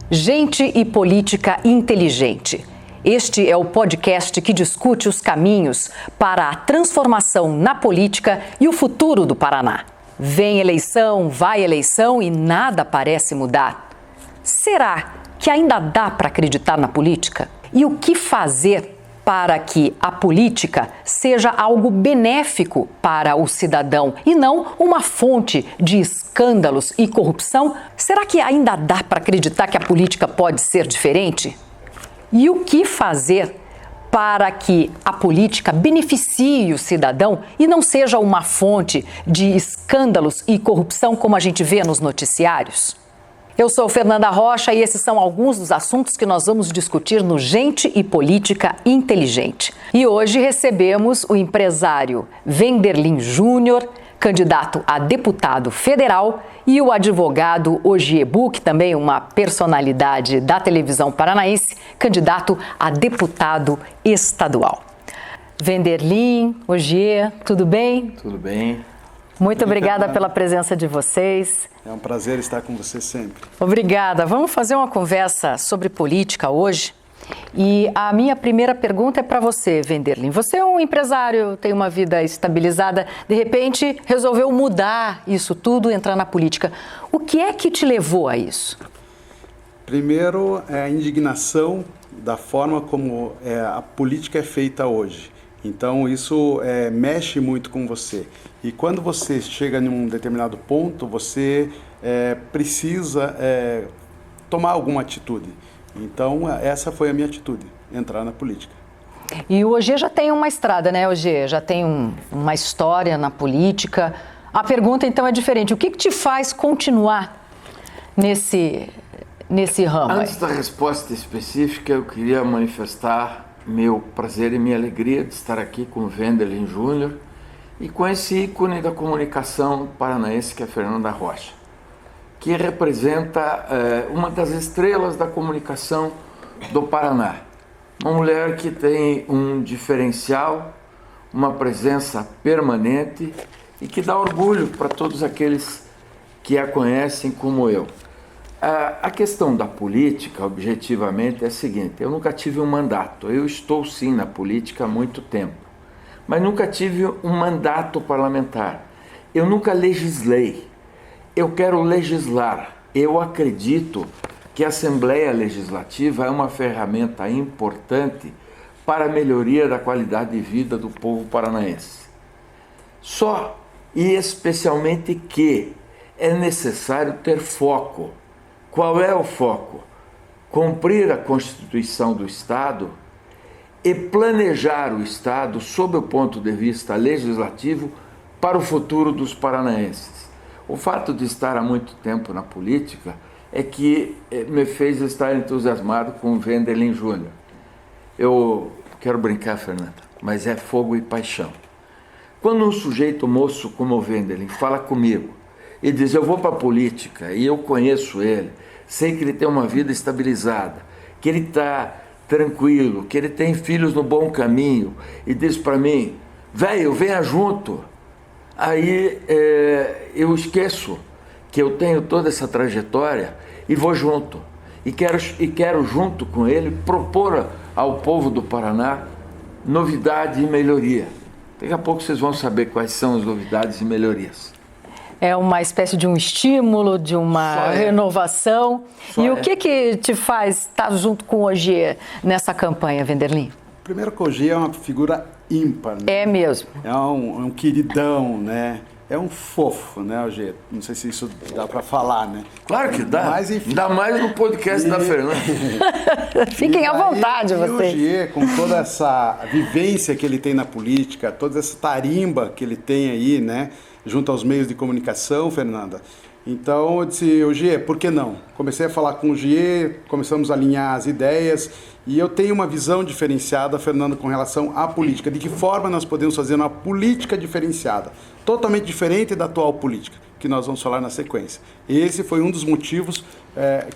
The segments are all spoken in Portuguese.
Gente e Política Inteligente. Este é o podcast que discute os caminhos para a transformação na política e o futuro do Paraná. Vem eleição, vai eleição e nada parece mudar. Será que ainda dá para acreditar na política? E o que fazer para que a política seja algo benéfico para o cidadão e não uma fonte de escândalos e corrupção? Será que ainda dá para acreditar que a política pode ser diferente? E o que fazer para que a política beneficie o cidadão e não seja uma fonte de escândalos e corrupção como a gente vê nos noticiários? Eu sou Fernanda Rocha e esses são alguns dos assuntos que nós vamos discutir no Gente e Política Inteligente. E hoje recebemos o empresário Wenderlin Júnior, candidato a deputado federal, e o advogado Ogier Buch, também uma personalidade da televisão paranaense, candidato a deputado estadual. Wenderlin, Ogier, tudo bem? Tudo bem. Muito obrigada pela presença de vocês. É um prazer estar com você sempre. Obrigada. Vamos fazer uma conversa sobre política hoje. E a minha primeira pergunta é para você, Wenderlin. Você é um empresário, tem uma vida estabilizada, de repente resolveu mudar isso tudo, entrar na política. O que é que te levou a isso? Primeiro, é a indignação da forma como a política é feita hoje. Então, isso mexe muito com você. E quando você chega em um determinado ponto, você precisa tomar alguma atitude. Então, essa foi a minha atitude, entrar na política. E o Ogier já tem uma estrada, né, Ogier? Já tem uma história na política. A pergunta, então, é diferente. O que te faz continuar nesse ramo? Antes da resposta específica, eu queria manifestar meu prazer e minha alegria de estar aqui com o Wenderlin Júnior e com esse ícone da comunicação paranaense que é a Fernanda Rocha, que representa uma das estrelas da comunicação do Paraná. Uma mulher que tem um diferencial, uma presença permanente e que dá orgulho para todos aqueles que a conhecem como eu. A questão da política, objetivamente, é a seguinte: eu nunca tive um mandato. Eu estou sim na política há muito tempo, mas nunca tive um mandato parlamentar. Eu nunca legislei. Eu quero legislar. Eu acredito que a Assembleia Legislativa é uma ferramenta importante para a melhoria da qualidade de vida do povo paranaense. Só e especialmente que é necessário ter foco. Qual é o foco? Cumprir a Constituição do Estado e planejar o Estado sob o ponto de vista legislativo para o futuro dos paranaenses. O fato de estar há muito tempo na política é que me fez estar entusiasmado com o Wenderlin Júnior. Eu quero brincar, Fernanda, mas é fogo e paixão. Quando um sujeito moço como o Wenderlin fala comigo e diz: eu vou para a política, e eu conheço ele, sei que ele tem uma vida estabilizada, que ele está tranquilo, que ele tem filhos no bom caminho, e diz para mim: velho, venha junto. Aí eu esqueço que eu tenho toda essa trajetória e vou junto. E quero junto com ele propor ao povo do Paraná novidade e melhoria. Daqui a pouco vocês vão saber quais são as novidades e melhorias. É uma espécie de um estímulo, de uma renovação. E o que te faz estar junto com o Ogier nessa campanha, Wenderlin? Primeiro que o Ogier é uma figura ímpar. Né? É mesmo. É um queridão, né? É um fofo, né, Ogier? Não sei se isso dá para falar, né? Claro que dá. Mas, enfim. Ainda mais no podcast da Fernanda. Fiquem à vontade, vocês. O Ogier, com toda essa vivência que ele tem na política, toda essa tarimba que ele tem aí, né? Junto aos meios de comunicação, Fernanda. Então eu disse: Ogier, por que não? Comecei a falar com o Ogier, começamos a alinhar as ideias e eu tenho uma visão diferenciada, Fernanda, com relação à política. De que forma nós podemos fazer uma política diferenciada, totalmente diferente da atual política, que nós vamos falar na sequência. Esse foi um dos motivos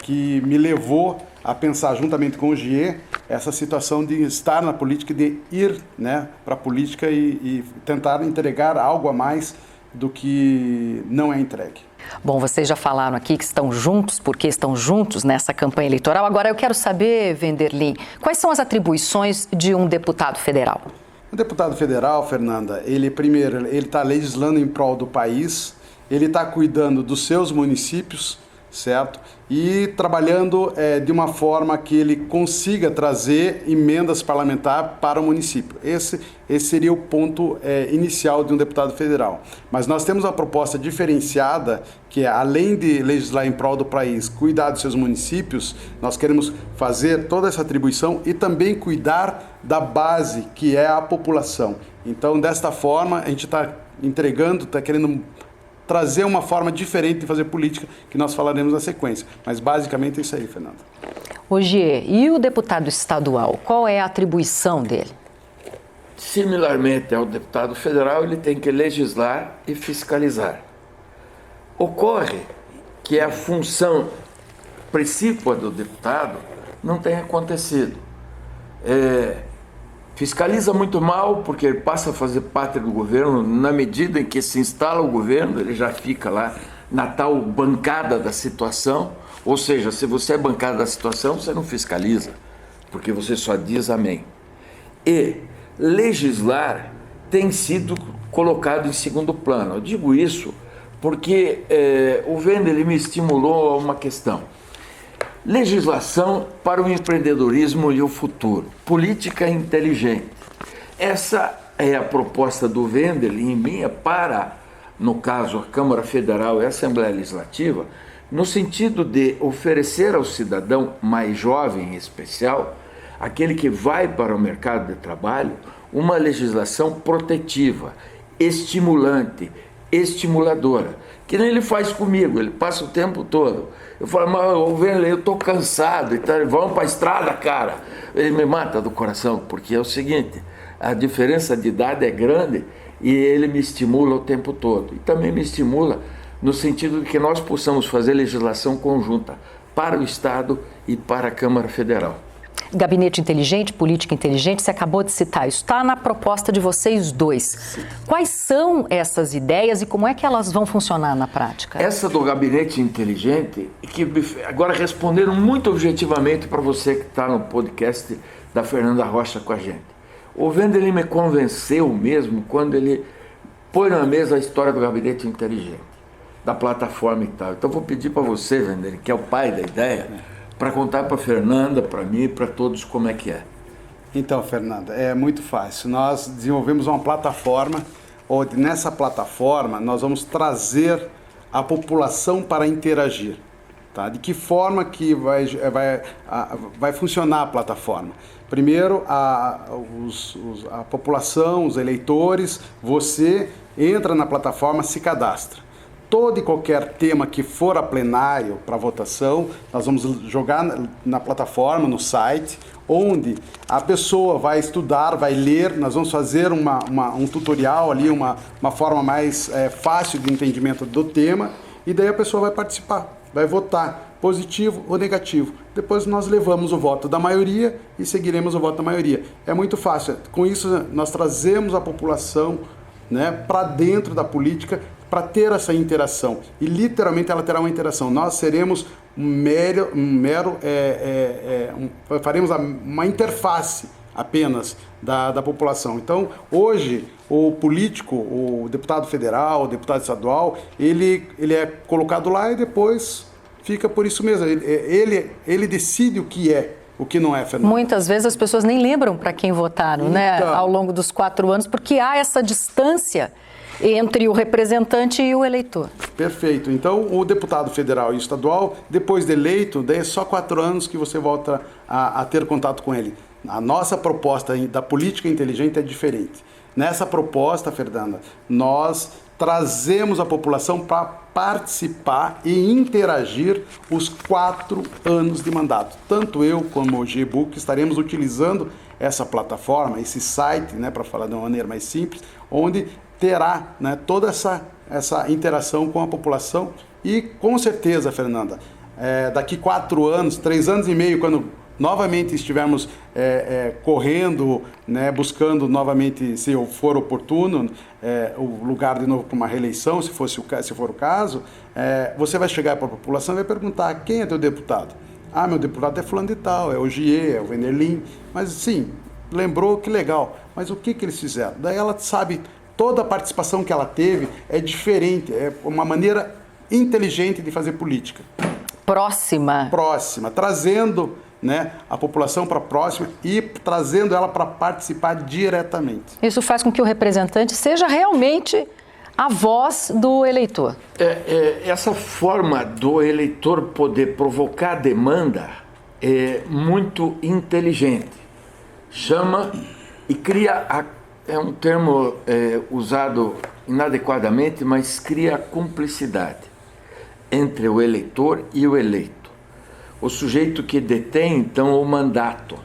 que me levou a pensar, juntamente com o Ogier, essa situação de estar na política, de ir, né, para a política e tentar entregar algo a mais do que não é entregue. Bom, vocês já falaram aqui que estão juntos, porque estão juntos nessa campanha eleitoral. Agora eu quero saber, Wenderlin, quais são as atribuições de um deputado federal? O deputado federal, Fernanda, ele está legislando em prol do país, ele está cuidando dos seus municípios, certo? E trabalhando de uma forma que ele consiga trazer emendas parlamentares para o município. Esse seria o ponto inicial de um deputado federal. Mas nós temos uma proposta diferenciada, que é, além de legislar em prol do país, cuidar dos seus municípios, nós queremos fazer toda essa atribuição e também cuidar da base, que é a população. Então, desta forma, a gente está entregando, está querendo trazer uma forma diferente de fazer política, que nós falaremos na sequência. Mas basicamente é isso aí, Fernanda. Ogier, e o deputado estadual, qual é a atribuição dele? Similarmente ao deputado federal, ele tem que legislar e fiscalizar. Ocorre que a função principal do deputado não tem acontecido. Fiscaliza muito mal, porque ele passa a fazer parte do governo. Na medida em que se instala o governo, ele já fica lá na tal bancada da situação. Ou seja, se você é bancada da situação, você não fiscaliza, porque você só diz amém. E legislar tem sido colocado em segundo plano. Eu digo isso porque o Wenderlin me estimulou a uma questão. Legislação para o empreendedorismo e o futuro. Política inteligente. Essa é a proposta do Wenderlin e minha para, no caso, a Câmara Federal e a Assembleia Legislativa, no sentido de oferecer ao cidadão mais jovem em especial, aquele que vai para o mercado de trabalho, uma legislação protetiva, estimulante, estimuladora, que nem ele faz comigo, ele passa o tempo todo. Eu falo, mas eu estou cansado, então, vamos para a estrada, cara. Ele me mata do coração, porque é o seguinte, a diferença de idade é grande e ele me estimula o tempo todo. E também me estimula no sentido de que nós possamos fazer legislação conjunta para o Estado e para a Câmara Federal. Gabinete inteligente, política inteligente, você acabou de citar, isso está na proposta de vocês dois. Sim. Quais são essas ideias e como é que elas vão funcionar na prática? Essa do gabinete inteligente, que agora respondendo muito objetivamente para você que está no podcast da Fernanda Rocha com a gente. O Wenderlin me convenceu mesmo quando ele põe na mesa a história do gabinete inteligente, da plataforma e tal. Então vou pedir para você, Wenderlin, que é o pai da ideia, para contar para a Fernanda, para mim e para todos como é que é. Então, Fernanda, é muito fácil. Nós desenvolvemos uma plataforma, onde nessa plataforma nós vamos trazer a população para interagir. Tá? De que forma que vai funcionar a plataforma? Primeiro, a população, os eleitores, você entra na plataforma, se cadastra. Todo e qualquer tema que for a plenário para votação, nós vamos jogar na plataforma, no site, onde a pessoa vai estudar, vai ler, nós vamos fazer um tutorial ali, uma forma mais fácil de entendimento do tema, e daí a pessoa vai participar, vai votar, positivo ou negativo. Depois nós levamos o voto da maioria e seguiremos o voto da maioria. É muito fácil. Com isso, nós trazemos a população, né, para dentro da política, para ter essa interação. E literalmente ela terá uma interação. Nós seremos faremos uma interface apenas da população. Então, hoje, o político, o deputado federal, o deputado estadual, ele é colocado lá e depois fica por isso mesmo. Ele decide o que é, o que não é, Fernanda. Muitas vezes as pessoas nem lembram para quem votaram, então, né, ao longo dos 4 anos, porque há essa distância entre o representante e o eleitor. Perfeito. Então, o deputado federal e estadual, depois de eleito, daí é só 4 anos que você volta a ter contato com ele. A nossa proposta da política inteligente é diferente. Nessa proposta, Fernanda, nós trazemos a população para participar e interagir os 4 anos de mandato. Tanto eu como o G-Book estaremos utilizando essa plataforma, esse site, né, para falar de uma maneira mais simples, onde terá, né, toda essa interação com a população e, com certeza, Fernanda, daqui 4 anos, 3 anos e meio, quando novamente estivermos correndo, né, buscando novamente, se for oportuno, o lugar de novo para uma reeleição, se for o caso, você vai chegar para a população e vai perguntar: quem é teu deputado? Ah, meu deputado é fulano de tal, é o Giê, é o Wenderlin. Mas sim, lembrou, que legal. Mas o que eles fizeram? Daí ela sabe, toda a participação que ela teve é diferente, é uma maneira inteligente de fazer política. Próxima, trazendo, né, a população para próxima e trazendo ela para participar diretamente. Isso faz com que o representante seja realmente a voz do eleitor. Essa forma do eleitor poder provocar demanda é muito inteligente. Chama e cria, é um termo usado inadequadamente, mas cria cumplicidade entre o eleitor e o eleito. O sujeito que detém, então, o mandato.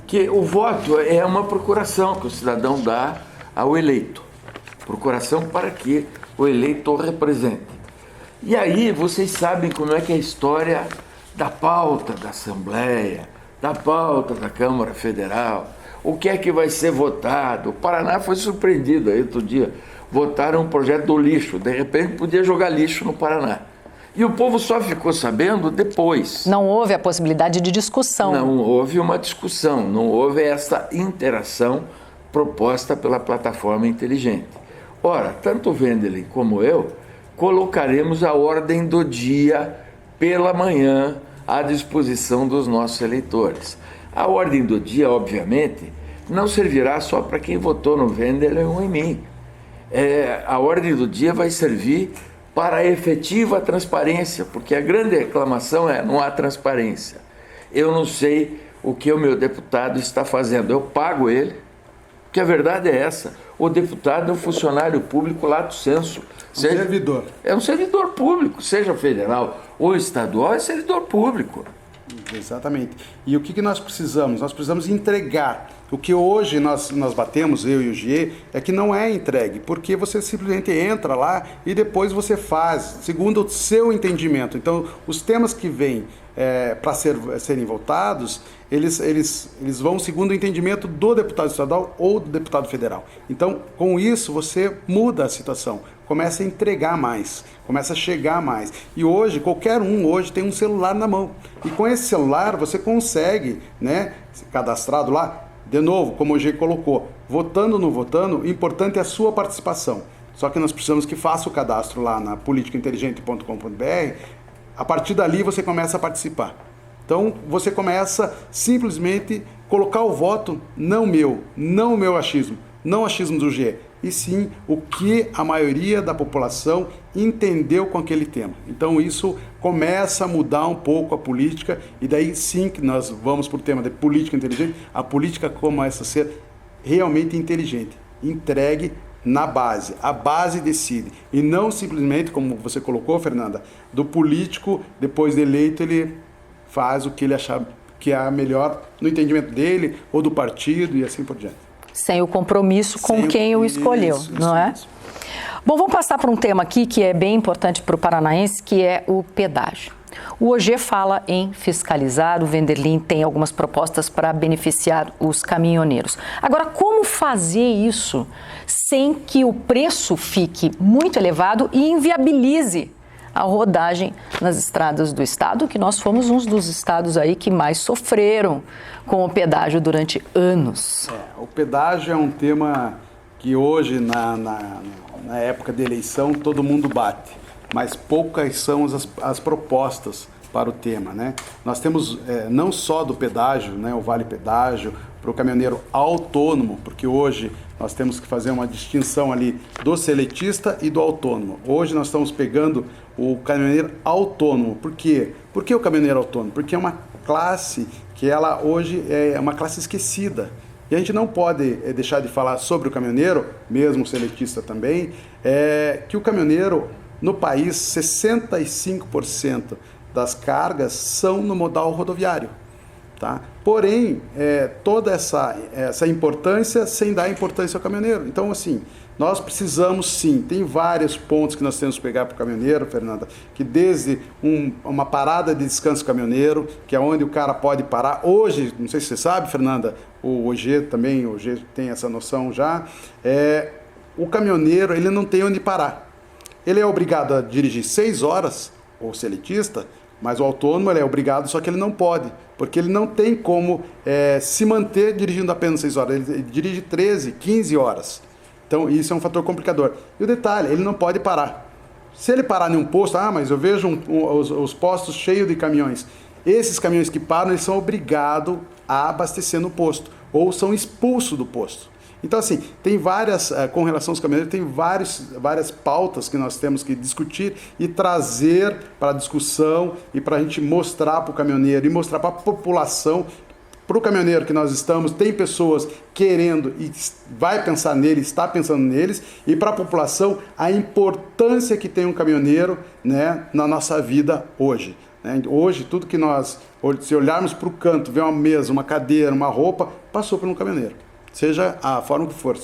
Que o voto é uma procuração que o cidadão dá ao eleito. Procuração para que o eleito o represente. E aí vocês sabem como é que é a história da pauta da Assembleia, da pauta da Câmara Federal, o que é que vai ser votado. O Paraná foi surpreendido aí outro dia. Votaram um projeto do lixo, de repente podia jogar lixo no Paraná. E o povo só ficou sabendo depois. Não houve a possibilidade de discussão. Não houve uma discussão, não houve essa interação proposta pela plataforma inteligente. Ora, tanto o Wenderlin como eu colocaremos a ordem do dia pela manhã à disposição dos nossos eleitores. A ordem do dia, obviamente, não servirá só para quem votou no Wenderlin ou em mim. A ordem do dia vai servir para a efetiva transparência, porque a grande reclamação não há transparência. Eu não sei o que o meu deputado está fazendo, eu pago ele, porque a verdade é essa: o deputado é um funcionário público lato sensu. Servidor. É um servidor público, seja federal ou estadual, é servidor público. Exatamente. E o que nós precisamos? Nós precisamos entregar. O que hoje nós batemos, eu e o Giê, é que não é entregue, porque você simplesmente entra lá e depois você faz, segundo o seu entendimento. Então, os temas que vêm para serem votados, eles vão segundo o entendimento do deputado estadual ou do deputado federal. Então, com isso, você muda a situação, começa a entregar mais, começa a chegar mais. E hoje, qualquer um hoje tem um celular na mão. E com esse celular, você consegue, né, cadastrado lá, de novo, como o G colocou, votando ou não votando, o importante é a sua participação. Só que nós precisamos que faça o cadastro lá na politicainteligente.com.br. A partir dali você começa a participar. Então você começa simplesmente colocar o voto, não o meu achismo, não o achismo do G, e sim o que a maioria da população entendeu com aquele tema. Então isso começa a mudar um pouco a política, e daí sim que nós vamos para o tema de política inteligente. A política começa a ser realmente inteligente, entregue na base. A base decide, e não simplesmente, como você colocou, Fernanda, do político, depois de eleito, ele faz o que ele achar que é melhor no entendimento dele ou do partido e assim por diante. Sem o compromisso com quem o escolheu, não é? Bom, vamos passar para um tema aqui que é bem importante para o paranaense, que é o pedágio. O OG fala em fiscalizar, o Wenderlin tem algumas propostas para beneficiar os caminhoneiros. Agora, como fazer isso sem que o preço fique muito elevado e inviabilize a rodagem nas estradas do estado, que nós fomos um dos estados aí que mais sofreram com o pedágio durante anos? O pedágio é um tema que hoje, na época de eleição, todo mundo bate, mas poucas são as propostas para o tema, né? Nós temos não só do pedágio, né, o vale pedágio, para o caminhoneiro autônomo, porque hoje nós temos que fazer uma distinção ali do seletista e do autônomo. Hoje nós estamos pegando o caminhoneiro autônomo. Por quê? Por que o caminhoneiro autônomo? Porque é uma classe que ela hoje é uma classe esquecida. E a gente não pode deixar de falar sobre o caminhoneiro, mesmo o seletista também, que o caminhoneiro, no país, 65% das cargas são no modal rodoviário. Tá? Porém, toda essa importância sem dar importância ao caminhoneiro. Então, assim, Nós precisamos sim, tem vários pontos que nós temos que pegar para o caminhoneiro, Fernanda, que desde uma parada de descanso caminhoneiro, que é onde o cara pode parar. Hoje, não sei se você sabe, Fernanda, o OG também, o OG tem essa noção já, o caminhoneiro ele não tem onde parar. Ele é obrigado a dirigir 6 horas, ou seletista, mas o autônomo ele é obrigado, só que ele não pode, porque ele não tem como se manter dirigindo apenas 6 horas, ele dirige 13, 15 horas. Então isso é um fator complicador. E o detalhe, ele não pode parar. Se ele parar em um posto, mas eu vejo os postos cheios de caminhões. Esses caminhões que param, eles são obrigados a abastecer no posto, ou são expulsos do posto. Então, assim, tem várias, com relação aos caminhoneiros, tem várias pautas que nós temos que discutir e trazer para a discussão e para a gente mostrar para o caminhoneiro e mostrar para a população, para o caminhoneiro que nós estamos, tem pessoas querendo e vai pensar neles, está pensando neles, e para a população a importância que tem um caminhoneiro, né, na nossa vida hoje. Hoje, tudo que nós, se olharmos para o canto, ver uma mesa, uma cadeira, uma roupa, passou por um caminhoneiro. Seja a forma que for,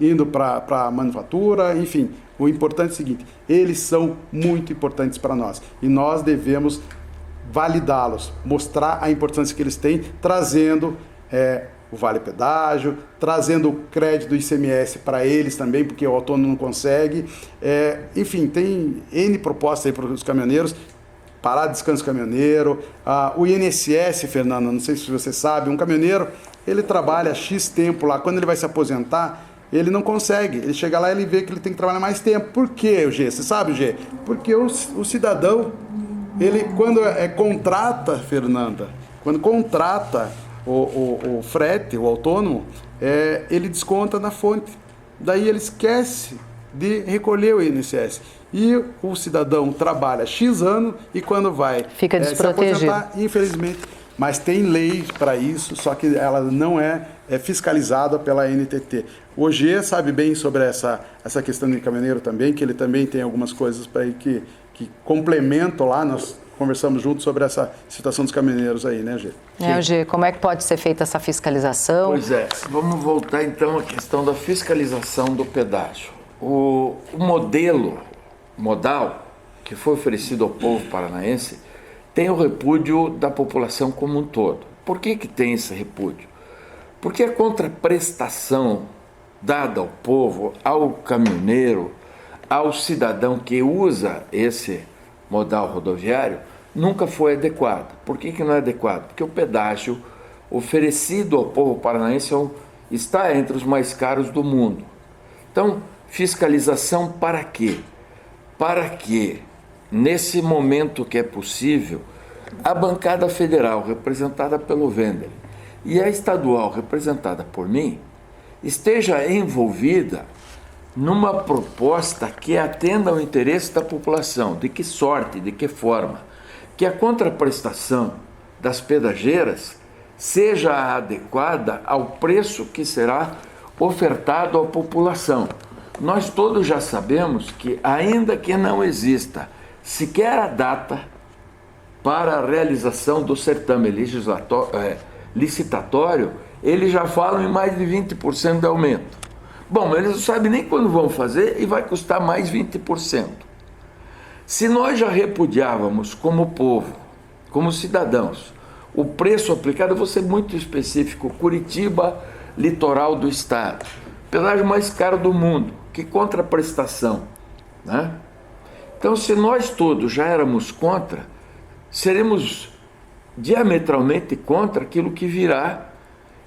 indo para a manufatura, enfim, o importante é o seguinte, eles são muito importantes para nós e nós devemos validá-los, mostrar a importância que eles têm, trazendo o vale pedágio, trazendo o crédito do ICMS para eles também, porque o autônomo não consegue, enfim, tem N propostas aí para os caminhoneiros, parar de descanso caminhoneiro, o INSS, Fernanda, não sei se você sabe, um caminhoneiro, ele trabalha X tempo lá, quando ele vai se aposentar, ele não consegue, ele chega lá e ele vê que ele tem que trabalhar mais tempo. Por quê, Gê? Você sabe, Gê? Porque o cidadão, ele quando contrata, Fernanda, quando contrata o frete, o autônomo, ele desconta na fonte, daí ele esquece de recolher o INSS. E o cidadão trabalha X anos e quando vai fica desprotegido. Se aposentar, infelizmente, mas tem lei para isso, só que ela não é fiscalizada pela NTT. O OG sabe bem sobre essa questão de caminhoneiro também, que ele também tem algumas coisas para aí que complementam lá, nós conversamos juntos sobre essa situação dos caminhoneiros aí, né, Gê? OG, como é que pode ser feita essa fiscalização? Pois vamos voltar então à questão da fiscalização do pedágio. O modal que foi oferecido ao povo paranaense tem o repúdio da população como um todo. Por que tem esse repúdio? Porque a contraprestação dada ao povo, ao caminhoneiro, ao cidadão que usa esse modal rodoviário, nunca foi adequada. Por que não é adequado? Porque o pedágio oferecido ao povo paranaense está entre os mais caros do mundo. Então, fiscalização para quê? Para que, nesse momento que é possível, a bancada federal, representada pelo Wendel, e a estadual, representada por mim, esteja envolvida numa proposta que atenda ao interesse da população. De que sorte, de que forma? Que a contraprestação das pedageiras seja adequada ao preço que será ofertado à população. Nós todos já sabemos que, ainda que não exista sequer a data para a realização do certame licitatório, eles já falam em mais de 20% de aumento. Bom, eles não sabem nem quando vão fazer e vai custar mais 20%. Se nós já repudiávamos como povo, como cidadãos, o preço aplicado, eu vou ser muito específico, Curitiba, litoral do estado, pedágio mais caro do mundo, que contraprestação, né? Então, se nós todos já éramos contra, seremos diametralmente contra aquilo que virá,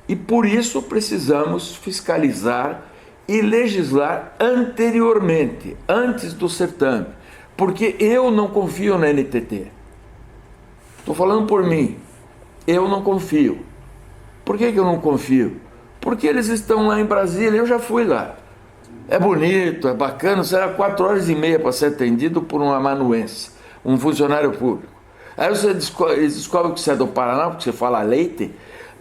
e por isso precisamos fiscalizar e legislar anteriormente, antes do certame, porque eu não confio na NTT. Estou falando por mim, eu não confio. Por que eu não confio? Porque eles estão lá em Brasília, eu já fui lá. É bonito, é bacana, será 4h30 para ser atendido por um amanuense, um funcionário público. Aí eles descobrem que você é do Paraná, porque você fala leite,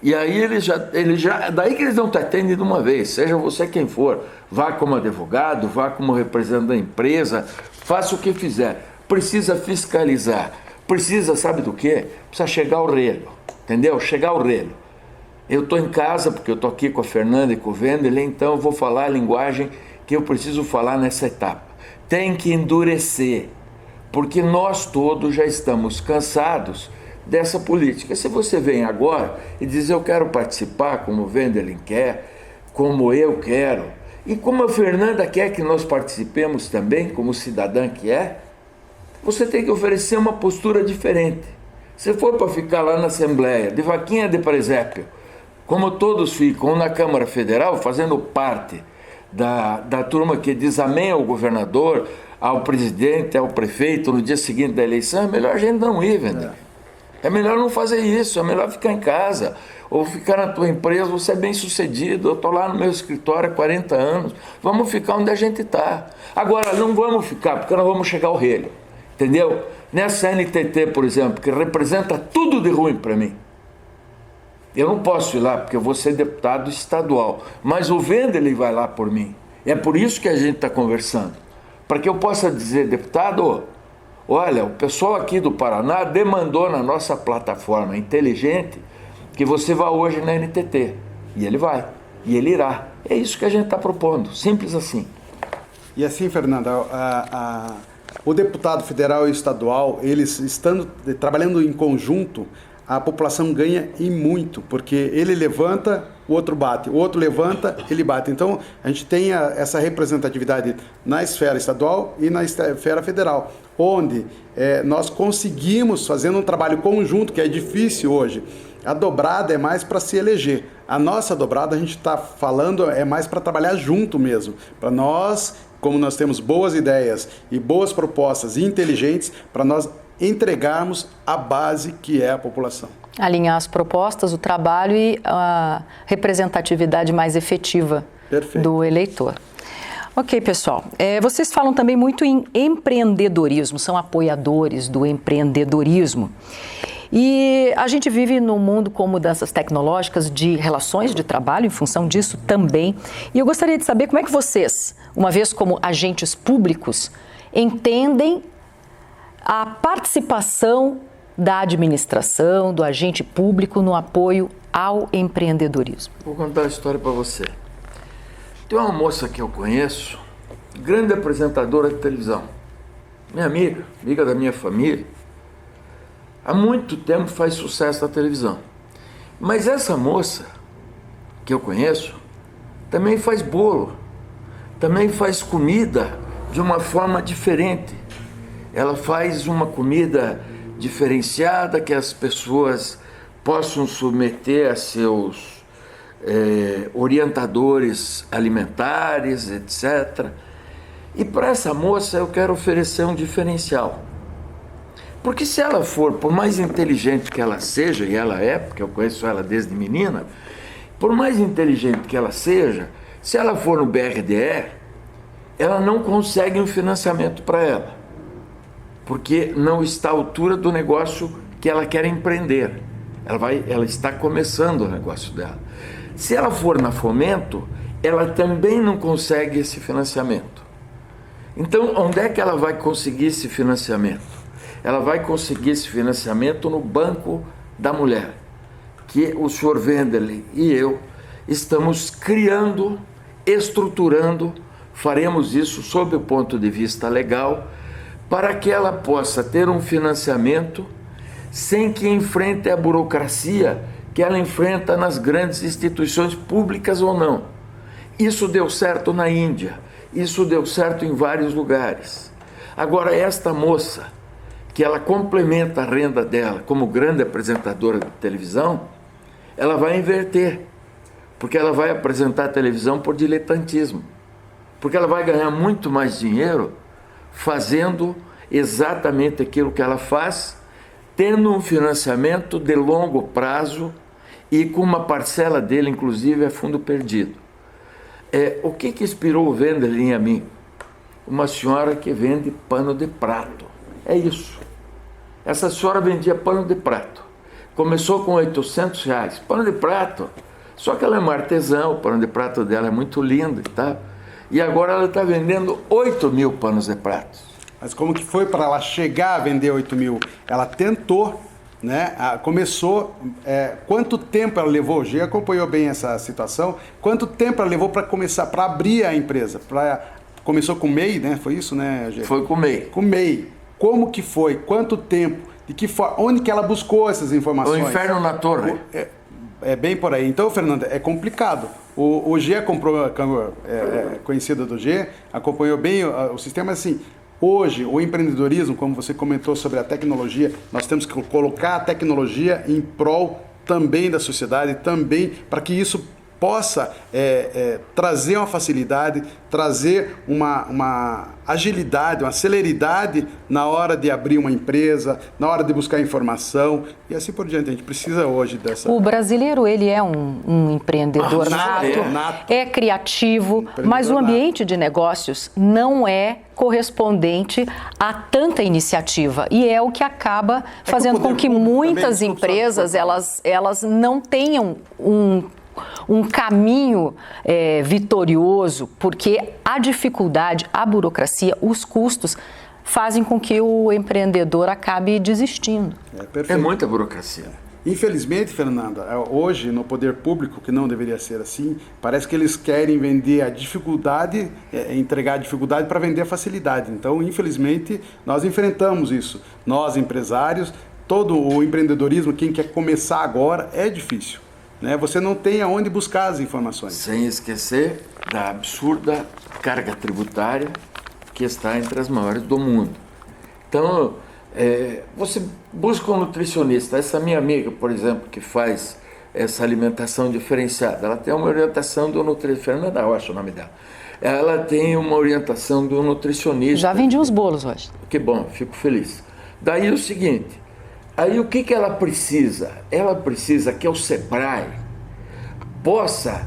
e aí eles já, daí que eles não te atendem de uma vez, seja você quem for, vá como advogado, vá como representante da empresa, faça o que fizer, precisa fiscalizar, precisa, sabe do quê? Precisa chegar ao relho, entendeu? Chegar ao relho. Eu estou em casa, porque eu estou aqui com a Fernanda e com o Wendel, então eu vou falar a linguagem que eu preciso falar nessa etapa. Tem que endurecer, porque nós todos já estamos cansados dessa política. Se você vem agora e diz eu quero participar como o Wenderlin quer, como eu quero, e como a Fernanda quer que nós participemos também, como cidadã que é, você tem que oferecer uma postura diferente. Se for para ficar lá na Assembleia, de vaquinha de presépio, como todos ficam na Câmara Federal, fazendo parte da turma que diz amém ao governador, ao presidente, ao prefeito, no dia seguinte da eleição, é melhor a gente não ir, Wenderlin. É melhor não fazer isso, é melhor ficar em casa, ou ficar na tua empresa, você é bem sucedido, eu estou lá no meu escritório há 40 anos, vamos ficar onde a gente está. Agora, não vamos ficar, porque nós vamos chegar ao relho, entendeu? Nessa NTT, por exemplo, que representa tudo de ruim para mim, eu não posso ir lá, porque eu vou ser deputado estadual, mas o Wenderlin vai lá por mim. É por isso que a gente está conversando, para que eu possa dizer, deputado, olha, o pessoal aqui do Paraná demandou na nossa plataforma inteligente que você vá hoje na NTT. E ele vai, e ele irá. É isso que a gente está propondo, simples assim. E assim, Fernanda, o deputado federal e estadual, eles estando trabalhando em conjunto, a população ganha e muito, porque ele levanta, o outro bate, o outro levanta, ele bate. Então, a gente tem essa representatividade na esfera estadual e na esfera federal, onde nós conseguimos, fazendo um trabalho conjunto, que é difícil hoje. A dobrada é mais para se eleger. A nossa dobrada, a gente está falando, é mais para trabalhar junto mesmo. Para nós, como nós temos boas ideias e boas propostas inteligentes, para nós entregarmos a base que é a população. Alinhar as propostas, o trabalho e a representatividade mais efetiva do eleitor. Ok, pessoal. Vocês falam também muito em empreendedorismo, são apoiadores do empreendedorismo. E a gente vive num mundo com mudanças tecnológicas de relações de trabalho, em função disso também. E eu gostaria de saber como é que vocês, uma vez como agentes públicos, entendem a participação da administração, do agente público no apoio ao empreendedorismo. Vou contar a história para você. Tem uma moça que eu conheço, grande apresentadora de televisão, minha amiga da minha família, há muito tempo faz sucesso na televisão. Mas essa moça que eu conheço também faz bolo, também faz comida de uma forma diferente. Ela faz uma comida diferenciada que as pessoas possam submeter a seus orientadores alimentares, etc. E para essa moça eu quero oferecer um diferencial. Porque se ela for, por mais inteligente que ela seja, e ela é, porque eu conheço ela desde menina, por mais inteligente que ela seja, se ela for no BRDE, ela não consegue um financiamento para ela. Porque não está à altura do negócio que ela quer empreender. Ela está começando o negócio dela. Se ela for na Fomento, ela também não consegue esse financiamento. Então, onde é que ela vai conseguir esse financiamento? Ela vai conseguir esse financiamento no Banco da Mulher, que o senhor Wenderlin e eu estamos criando, estruturando, faremos isso sob o ponto de vista legal, para que ela possa ter um financiamento sem que enfrente a burocracia que ela enfrenta nas grandes instituições públicas ou não. Isso deu certo na Índia, isso deu certo em vários lugares. Agora, esta moça, que ela complementa a renda dela como grande apresentadora de televisão, ela vai inverter, porque ela vai apresentar a televisão por diletantismo, porque ela vai ganhar muito mais dinheiro fazendo exatamente aquilo que ela faz, tendo um financiamento de longo prazo e com uma parcela dele, inclusive, é fundo perdido. O que inspirou o Wenderlin a mim? Uma senhora que vende pano de prato. É isso. Essa senhora vendia pano de prato. Começou com R$800, pano de prato. Só que ela é uma artesã, o pano de prato dela é muito lindo e tal. E agora ela está vendendo 8.000 panos de prato. Mas como que foi para ela chegar a vender 8.000? Ela tentou né? Começou, quanto tempo ela levou? O G acompanhou bem essa situação. Quanto tempo ela levou para começar, para abrir a empresa? Começou com o MEI, né? Foi isso, né, G? Foi com o MEI. Com o MEI. Como que foi? Quanto tempo? De que forma? Onde que ela buscou essas informações? O inferno na torre. É bem por aí. Então, Fernanda, é complicado. O G conhecido do G, acompanhou bem o sistema, assim. Hoje, o empreendedorismo, como você comentou sobre a tecnologia, nós temos que colocar a tecnologia em prol também da sociedade, também para que isso possa trazer uma facilidade, trazer uma agilidade, uma celeridade na hora de abrir uma empresa, na hora de buscar informação e assim por diante. A gente precisa hoje dessa... O brasileiro, ele é um empreendedor nato, é criativo, mas o ambiente de negócios não é correspondente a tanta iniciativa e é o que acaba fazendo com que muitas empresas elas não tenham um caminho vitorioso, porque a dificuldade, a burocracia, os custos fazem com que o empreendedor acabe desistindo. É muita burocracia. Infelizmente, Fernanda, hoje no poder público, que não deveria ser assim, parece que eles querem vender a dificuldade, entregar a dificuldade para vender a facilidade. Então, infelizmente, nós enfrentamos isso. Nós, empresários, todo o empreendedorismo, quem quer começar agora, é difícil. Né? Você não tem aonde buscar as informações. Sem esquecer da absurda carga tributária que está entre as maiores do mundo. Então, você busca um nutricionista. Essa minha amiga, por exemplo, que faz essa alimentação diferenciada, ela tem uma orientação do nutricionista. Fernanda, eu acho o nome dela. Ela tem uma orientação do nutricionista. Já vendi uns bolos hoje. Que bom, fico feliz. Daí é o seguinte... Aí o que ela precisa? Ela precisa que o Sebrae possa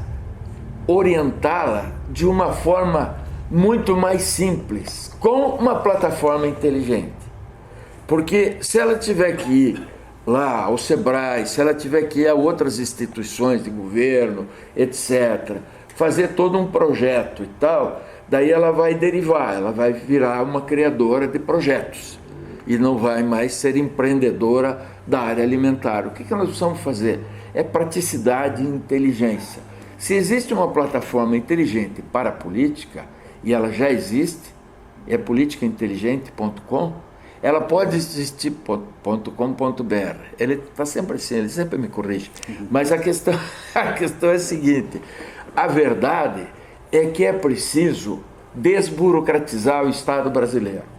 orientá-la de uma forma muito mais simples, com uma plataforma inteligente. Porque se ela tiver que ir lá ao Sebrae, se ela tiver que ir a outras instituições de governo, etc., fazer todo um projeto e tal, daí ela vai derivar, ela vai virar uma criadora de projetos. E não vai mais ser empreendedora da área alimentar. O que nós precisamos fazer? É praticidade e inteligência. Se existe uma plataforma inteligente para a política, e ela já existe, é politicainteligente.com, ela pode existir .com.br. Ele está sempre assim, ele sempre me corrige. Mas a questão é a seguinte, a verdade é que é preciso desburocratizar o Estado brasileiro.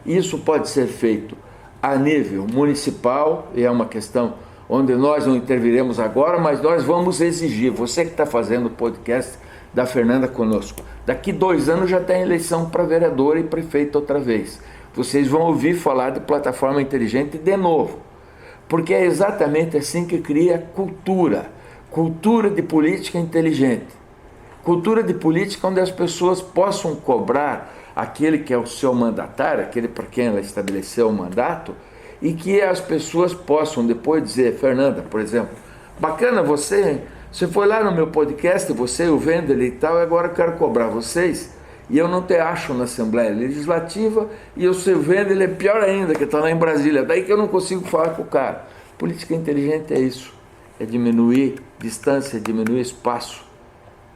Isso pode ser feito a nível municipal, e é uma questão onde nós não interviremos agora, mas nós vamos exigir, você que está fazendo o podcast da Fernanda conosco, daqui 2 anos já tem eleição para vereador e prefeito outra vez. Vocês vão ouvir falar de plataforma inteligente de novo, porque é exatamente assim que cria cultura de política inteligente, cultura de política onde as pessoas possam cobrar aquele que é o seu mandatário, aquele para quem ela estabeleceu o mandato, e que as pessoas possam depois dizer, Fernanda, por exemplo, bacana você foi lá no meu podcast, você, o Wendel e tal, e agora eu quero cobrar vocês, e eu não te acho na Assembleia Legislativa, e o seu Wendel é pior ainda, que está lá em Brasília, daí que eu não consigo falar com o cara. Política inteligente é isso, é diminuir distância, diminuir espaço,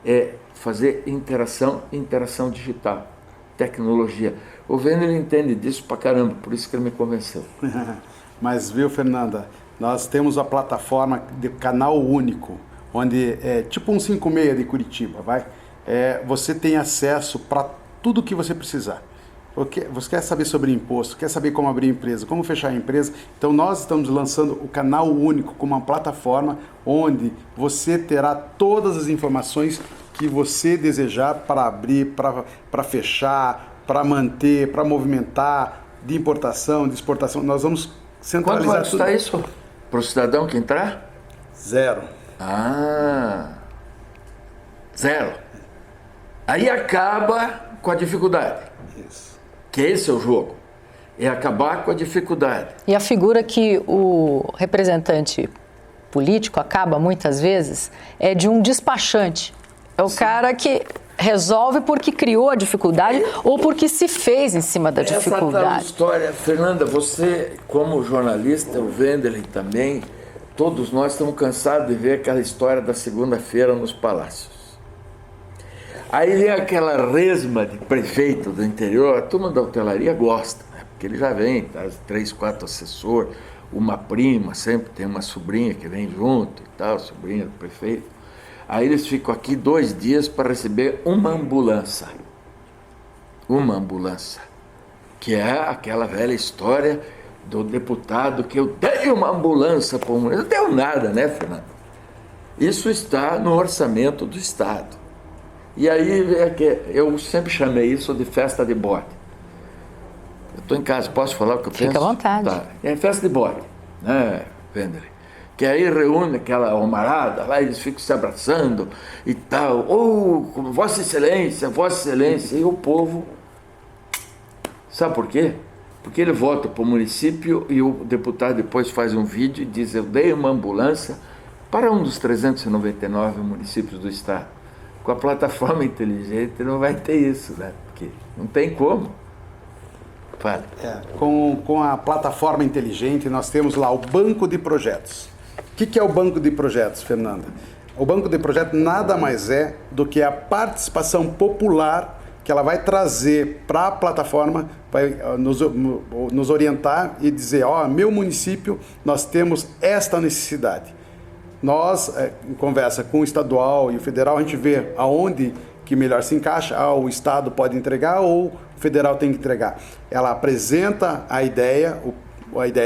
é fazer interação digital. Tecnologia. O Wendel entende disso pra caramba, por isso que ele me convenceu. Mas viu, Fernanda, nós temos a plataforma de canal único, onde é tipo um 56 de Curitiba, vai? Você tem acesso para tudo o que você precisar. Você quer saber sobre imposto, quer saber como abrir empresa, como fechar a empresa? Então nós estamos lançando o canal único como uma plataforma onde você terá todas as informações que você desejar para abrir, para fechar, para manter, para movimentar, de importação, de exportação. Nós vamos centralizar tudo. Quanto vai custar isso para o cidadão que entrar? 0. Zero. Aí acaba com a dificuldade. Isso. Que esse é o jogo. É acabar com a dificuldade. E a figura que o representante político acaba muitas vezes é de um despachante. É o cara que resolve porque criou a dificuldade ou porque se fez em cima da dificuldade. Essa tal história, Fernanda, você como jornalista, o Wenderley também, todos nós estamos cansados de ver aquela história da segunda-feira nos palácios. Aí vem aquela resma de prefeito do interior, a turma da hotelaria gosta, né? Porque ele já vem, tá, 3, 4 assessores, uma prima, sempre tem uma sobrinha que vem junto e tal, sobrinha do prefeito. Aí eles ficam aqui 2 dias para receber uma ambulância. Uma ambulância. Que é aquela velha história do deputado que eu dei uma ambulância para um... Não deu nada, né, Fernando? Isso está no orçamento do Estado. E aí é que eu sempre chamei isso de festa de bode. Eu estou em casa, posso falar o que eu penso? Fica à vontade. Tá. É festa de bode, né, Wenderley? Que aí reúne aquela homarada, lá eles ficam se abraçando e tal. Vossa Excelência, e o povo... Sabe por quê? Porque ele vota para o município e o deputado depois faz um vídeo e diz: eu dei uma ambulância para um dos 399 municípios do estado. Com a plataforma inteligente não vai ter isso, né? Porque não tem como. Fale. Com a plataforma inteligente, nós temos lá o banco de projetos. O que é o banco de projetos, Fernanda? O banco de projetos nada mais é do que a participação popular que ela vai trazer para a plataforma, vai nos orientar e dizer: meu município, nós temos esta necessidade. Nós, em conversa com o estadual e o federal, a gente vê aonde que melhor se encaixa, o estado pode entregar ou o federal tem que entregar. Ela apresenta a ideia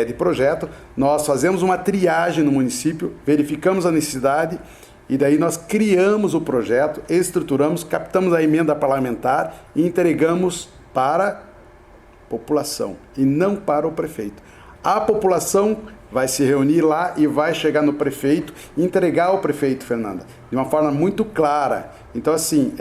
de projeto, nós fazemos uma triagem no município, verificamos a necessidade e daí nós criamos o projeto, estruturamos, captamos a emenda parlamentar e entregamos para a população e não para o prefeito. A população vai se reunir lá e vai chegar no prefeito e entregar ao prefeito, Fernanda, de uma forma muito clara. Então, assim,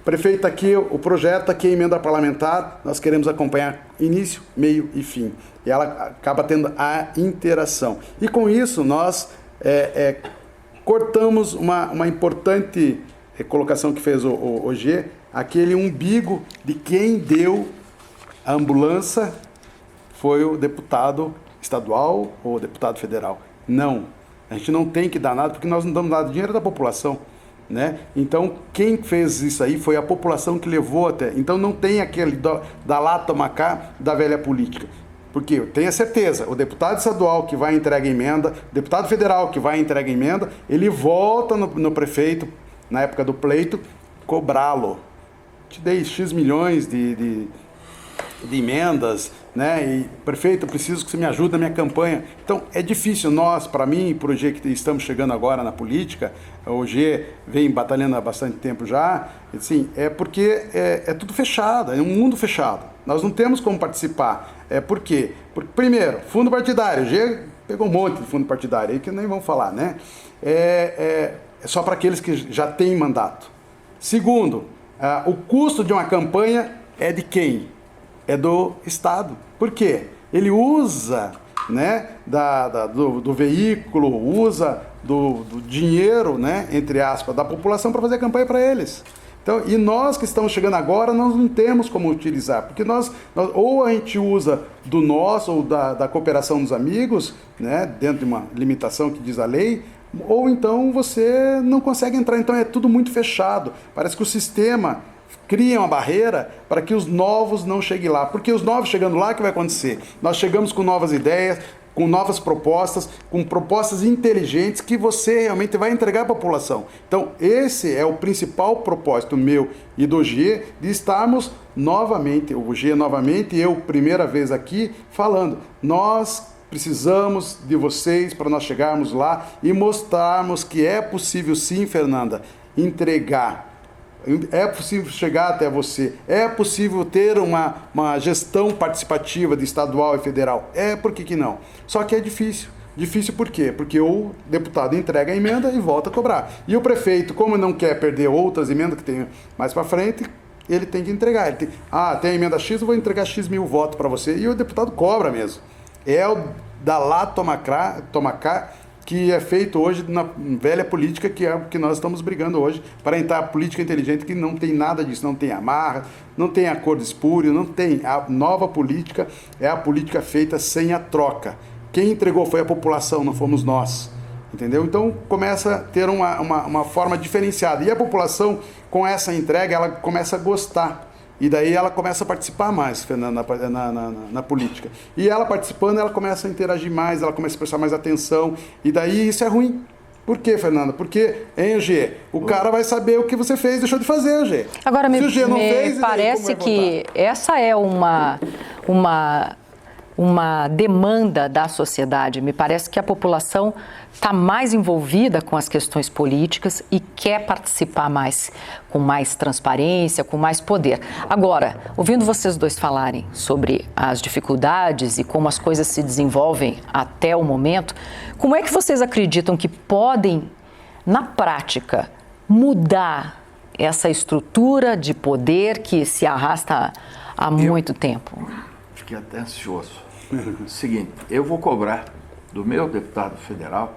prefeito, aqui o projeto, aqui a emenda parlamentar, nós queremos acompanhar início, meio e fim. E ela acaba tendo a interação. E com isso, nós cortamos uma importante colocação que fez o G, aquele umbigo de quem deu a ambulância foi o deputado estadual ou deputado federal. Não, a gente não tem que dar nada, porque nós não damos nada, dinheiro da população, né? Então, quem fez isso aí foi a população que levou até. Então, não tem aquele da lá toma cá da velha política. Porque eu tenho a certeza, o deputado estadual que vai entregar emenda, o deputado federal que vai entregar emenda, ele volta no prefeito, na época do pleito, cobrá-lo. Te dei X milhões de emendas, né? E, prefeito, eu preciso que você me ajude na minha campanha. Então, é difícil nós, para mim e para o G que estamos chegando agora na política, o G vem batalhando há bastante tempo já, assim, porque é tudo fechado, é um mundo fechado. Nós não temos como participar. Por quê? Porque, primeiro, fundo partidário. O G pegou um monte de fundo partidário aí que nem vamos falar, né? É só para aqueles que já têm mandato. Segundo, o custo de uma campanha é de quem? É do Estado. Por quê? Ele usa, né, do veículo, usa do dinheiro, né, entre aspas, da população para fazer a campanha para eles. Então, e nós que estamos chegando agora, nós não temos como utilizar, porque nós ou a gente usa do nosso ou da cooperação dos amigos, né, dentro de uma limitação que diz a lei, ou então você não consegue entrar. Então é tudo muito fechado. Parece que o sistema cria uma barreira para que os novos não cheguem lá. Porque os novos chegando lá, o que vai acontecer? Nós chegamos com novas ideias, com novas propostas, com propostas inteligentes que você realmente vai entregar à população. Então, esse é o principal propósito meu e do G, de estarmos novamente, o G novamente, eu primeira vez aqui, falando, nós precisamos de vocês para nós chegarmos lá e mostrarmos que é possível sim, Fernanda, entregar. É possível chegar até você, é possível ter uma gestão participativa de estadual e federal. Por que não? Só que é difícil. Difícil por quê? Porque o deputado entrega a emenda e volta a cobrar. E o prefeito, como não quer perder outras emendas que tem mais para frente, ele tem que entregar. Ele tem a emenda X, eu vou entregar X mil votos para você. E o deputado cobra mesmo. É o da lá toma cá que é feito hoje na velha política, que é o que nós estamos brigando hoje, para entrar a política inteligente, que não tem nada disso, não tem amarra, não tem acordo espúrio, não tem. A nova política é a política feita sem a troca. Quem entregou foi a população, não fomos nós. Entendeu? Então começa a ter uma forma diferenciada. E a população, com essa entrega, ela começa a gostar. E daí ela começa a participar mais, Fernanda, na política. E ela participando, ela começa a interagir mais, ela começa a prestar mais atenção. E daí isso é ruim. Por quê, Fernanda? Porque, hein, G, o cara vai saber o que você fez, deixou de fazer, G. Agora, se o G não fez, parece que essa é uma demanda da sociedade. Me parece que a população está mais envolvida com as questões políticas e quer participar mais, com mais transparência, com mais poder. Agora, ouvindo vocês dois falarem sobre as dificuldades e como as coisas se desenvolvem até o momento, como é que vocês acreditam que podem, na prática, mudar essa estrutura de poder que se arrasta há muito tempo? Fiquei até ansioso. Seguinte, eu vou cobrar do meu deputado federal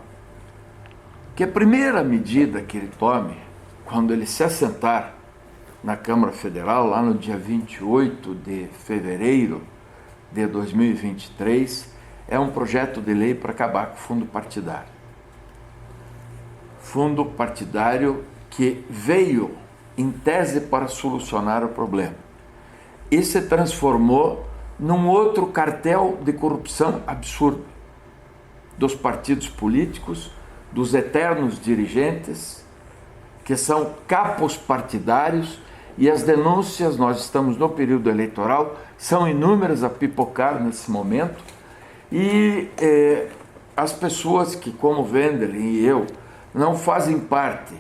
que a primeira medida que ele tome, quando ele se assentar na Câmara Federal, lá no dia 28 de fevereiro de 2023, é um projeto de lei para acabar com o fundo partidário. Fundo partidário que veio, em tese, para solucionar o problema e se transformou num outro cartel de corrupção absurdo dos partidos políticos, dos eternos dirigentes, que são capos partidários, e as denúncias, nós estamos no período eleitoral, são inúmeras a pipocar nesse momento, e as pessoas que, como Wenderlin e eu, não fazem parte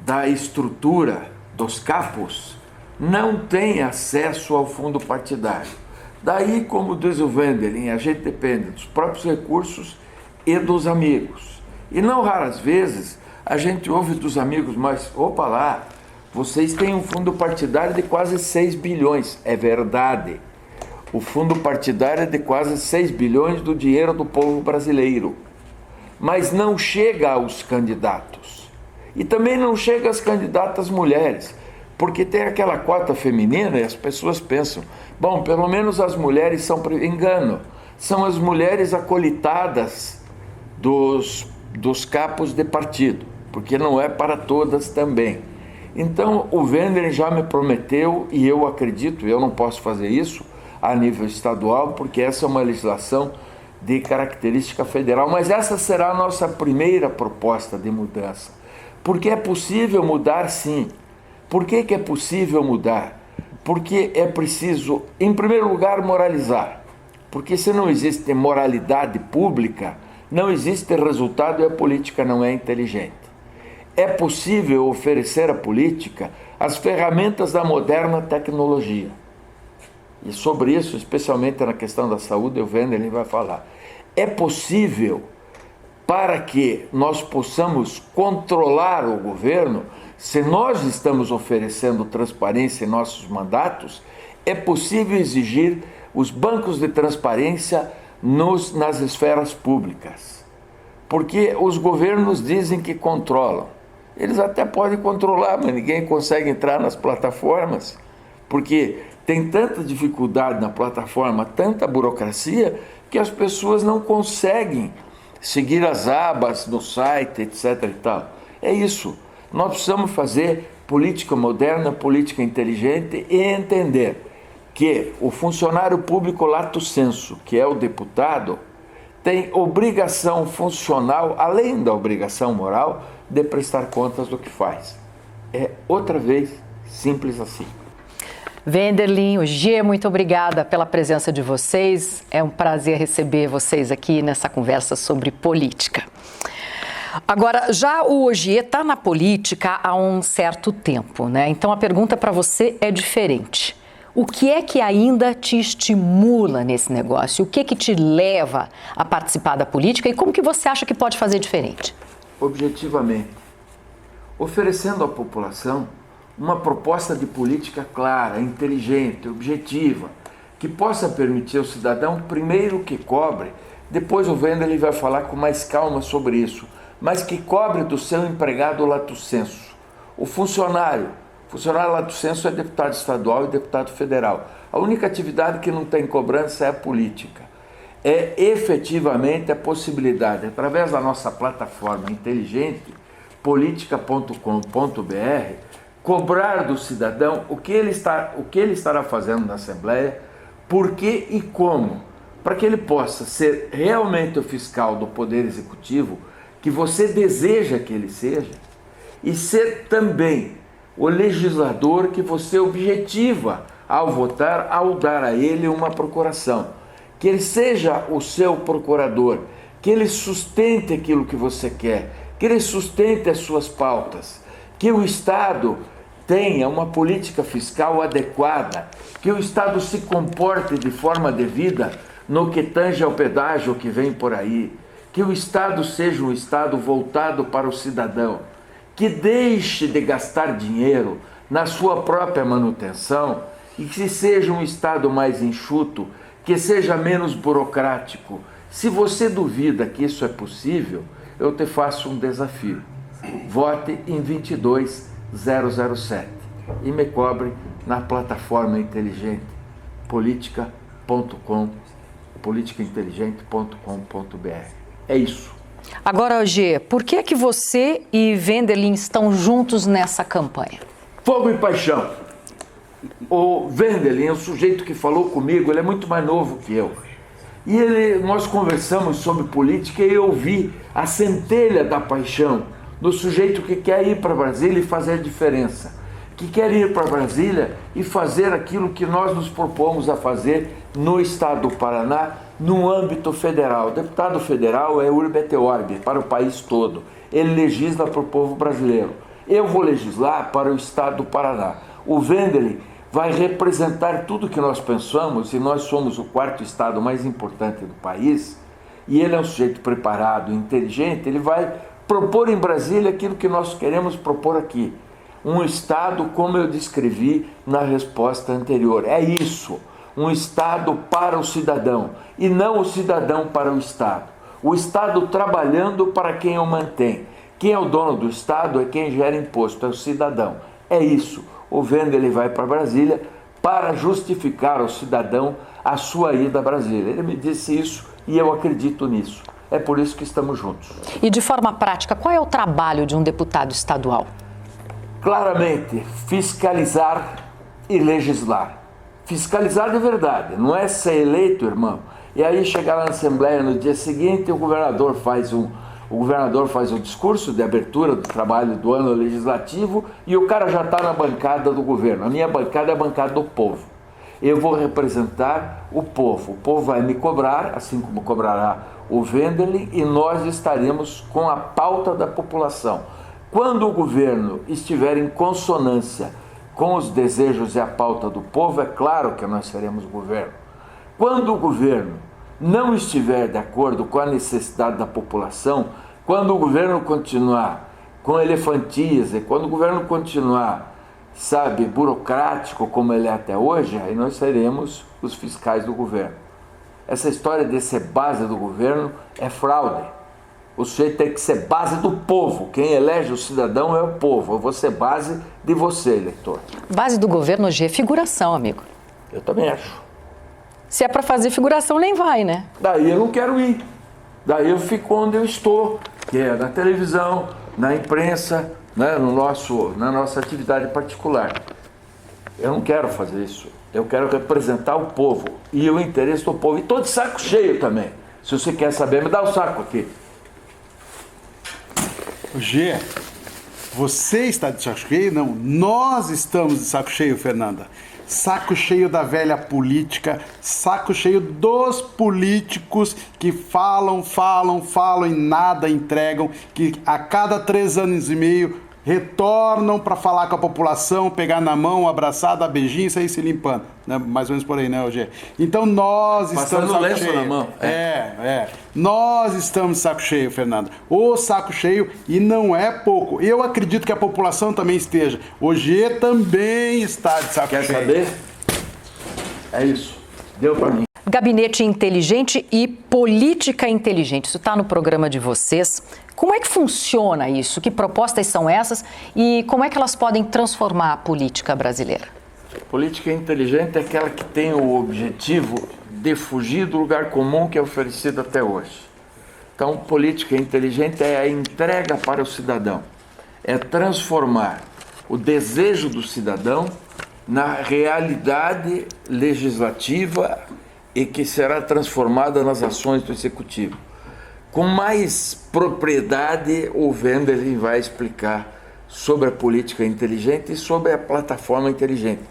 da estrutura dos capos, não têm acesso ao fundo partidário. Daí, como diz o Wenderlin, a gente depende dos próprios recursos e dos amigos. E não raras vezes a gente ouve dos amigos, mas opa lá, vocês têm um fundo partidário de quase 6 bilhões. É verdade. O fundo partidário é de quase 6 bilhões do dinheiro do povo brasileiro. Mas não chega aos candidatos. E também não chega às candidatas mulheres. Porque tem aquela cota feminina e as pessoas pensam, bom, pelo menos as mulheres são... Engano, são as mulheres acolitadas dos capos de partido, porque não é para todas também. Então, o Wenderlin já me prometeu, e eu acredito, eu não posso fazer isso a nível estadual, porque essa é uma legislação de característica federal, mas essa será a nossa primeira proposta de mudança. Porque é possível mudar, sim. Por que é possível mudar? Porque é preciso, em primeiro lugar, moralizar. Porque se não existe moralidade pública, não existe resultado e a política não é inteligente. É possível oferecer à política as ferramentas da moderna tecnologia. E sobre isso, especialmente na questão da saúde, o Wenderlin vai falar. É possível, para que nós possamos controlar o governo, se nós estamos oferecendo transparência em nossos mandatos, é possível exigir os bancos de transparência nas esferas públicas. Porque os governos dizem que controlam. Eles até podem controlar, mas ninguém consegue entrar nas plataformas, porque tem tanta dificuldade na plataforma, tanta burocracia, que as pessoas não conseguem seguir as abas no site, etc. e tal. É isso. Nós precisamos fazer política moderna, política inteligente e entender que o funcionário público lato sensu, que é o deputado, tem obrigação funcional, além da obrigação moral, de prestar contas do que faz. É, outra vez, simples assim. Wenderlin, o G, muito obrigada pela presença de vocês. É um prazer receber vocês aqui nessa conversa sobre política. Agora, já o Ogier está na política há um certo tempo, né? Então a pergunta para você é diferente. O que é que ainda te estimula nesse negócio? O que é que te leva a participar da política e como que você acha que pode fazer diferente? Objetivamente, oferecendo à população uma proposta de política clara, inteligente, objetiva, que possa permitir ao cidadão, primeiro, que cobre Depois o Wendel vai falar com mais calma sobre isso, mas que cobre do seu empregado lato sensu. O funcionário lato sensu é deputado estadual e deputado federal. A única atividade que não tem cobrança é a política. É efetivamente a possibilidade, através da nossa plataforma inteligente, politica.com.br, cobrar do cidadão o que ele estará fazendo na Assembleia, por que e como, para que ele possa ser realmente o fiscal do Poder Executivo que você deseja que ele seja, e ser também o legislador que você objetiva ao votar, ao dar a ele uma procuração. Que ele seja o seu procurador, que ele sustente aquilo que você quer, que ele sustente as suas pautas, que o Estado tenha uma política fiscal adequada, que o Estado se comporte de forma devida no que tange ao pedágio que vem por aí, que o Estado seja um Estado voltado para o cidadão, que deixe de gastar dinheiro na sua própria manutenção e que seja um Estado mais enxuto, que seja menos burocrático. Se você duvida que isso é possível, eu te faço um desafio. Vote em 22007 e me cobre na plataforma inteligente politicainteligente.com.br. É isso. Agora, Gê, por que você e Wendelin estão juntos nessa campanha? Fogo e paixão. O Wendelin é um sujeito que falou comigo, ele é muito mais novo que eu. E nós conversamos sobre política e eu vi a centelha da paixão do sujeito que quer ir para Brasília e fazer a diferença. Que quer ir para Brasília e fazer aquilo que nós nos propomos a fazer no estado do Paraná, no âmbito federal. O deputado federal é urbe et orbe, para o país todo. Ele legisla para o povo brasileiro. Eu vou legislar para o estado do Paraná. O Wendelin vai representar tudo que nós pensamos, e nós somos o quarto estado mais importante do país, e ele é um sujeito preparado, inteligente, ele vai propor em Brasília aquilo que nós queremos propor aqui. Um Estado como eu descrevi na resposta anterior. É isso, um Estado para o cidadão, e não o cidadão para o Estado. O Estado trabalhando para quem o mantém. Quem é o dono do Estado é quem gera imposto, é o cidadão. É isso. O Wendel vai para Brasília para justificar ao cidadão a sua ida a Brasília. Ele me disse isso e eu acredito nisso. É por isso que estamos juntos. E de forma prática, qual é o trabalho de um deputado estadual? Claramente, fiscalizar e legislar. Fiscalizar de verdade, não é ser eleito, irmão, e aí chegar na Assembleia no dia seguinte, o governador faz um discurso de abertura do trabalho do ano legislativo e o cara já está na bancada do governo. A minha bancada é a bancada do povo. Eu vou representar o povo vai me cobrar, assim como cobrará o Wendelin, e nós estaremos com a pauta da população. Quando o governo estiver em consonância com os desejos e a pauta do povo, é claro que nós seremos governo. Quando o governo não estiver de acordo com a necessidade da população, quando o governo continuar com elefantíase, quando o governo continuar, burocrático como ele é até hoje, aí nós seremos os fiscais do governo. Essa história de ser base do governo é fraude. O sujeito tem que ser base do povo. Quem elege o cidadão é o povo. Eu vou ser base de você, eleitor. Base do governo hoje é figuração, amigo. Eu também acho. Se é para fazer figuração, nem vai, né? Daí eu não quero ir. Daí eu fico onde eu estou, que é na televisão, na imprensa, né, na nossa atividade particular. Eu não quero fazer isso. Eu quero representar o povo e o interesse do povo. E estou de saco cheio também. Se você quer saber, me dá o saco aqui. Gê, você está de saco cheio? Não, nós estamos de saco cheio, Fernanda. Saco cheio da velha política, saco cheio dos políticos que falam e nada entregam, que a cada 3 anos e meio retornam para falar com a população, pegar na mão, abraçar, dar beijinho e sair se limpando. Né? Mais ou menos por aí, né, Gê? Então nós estamos passando lenço na mão. Nós estamos de saco cheio, Fernando. O saco cheio, e não é pouco. Eu acredito que a população também esteja. O Gê também está de saco cheio. Quer saber? É isso. Deu para mim. Gabinete inteligente e política inteligente. Isso está no programa de vocês. Como é que funciona isso? Que propostas são essas e como é que elas podem transformar a política brasileira? Política inteligente é aquela que tem o objetivo de fugir do lugar comum que é oferecido até hoje. Então, política inteligente é a entrega para o cidadão. É transformar o desejo do cidadão na realidade legislativa e que será transformada nas ações do Executivo. Com mais propriedade, o Wendelin vai explicar sobre a política inteligente e sobre a plataforma inteligente.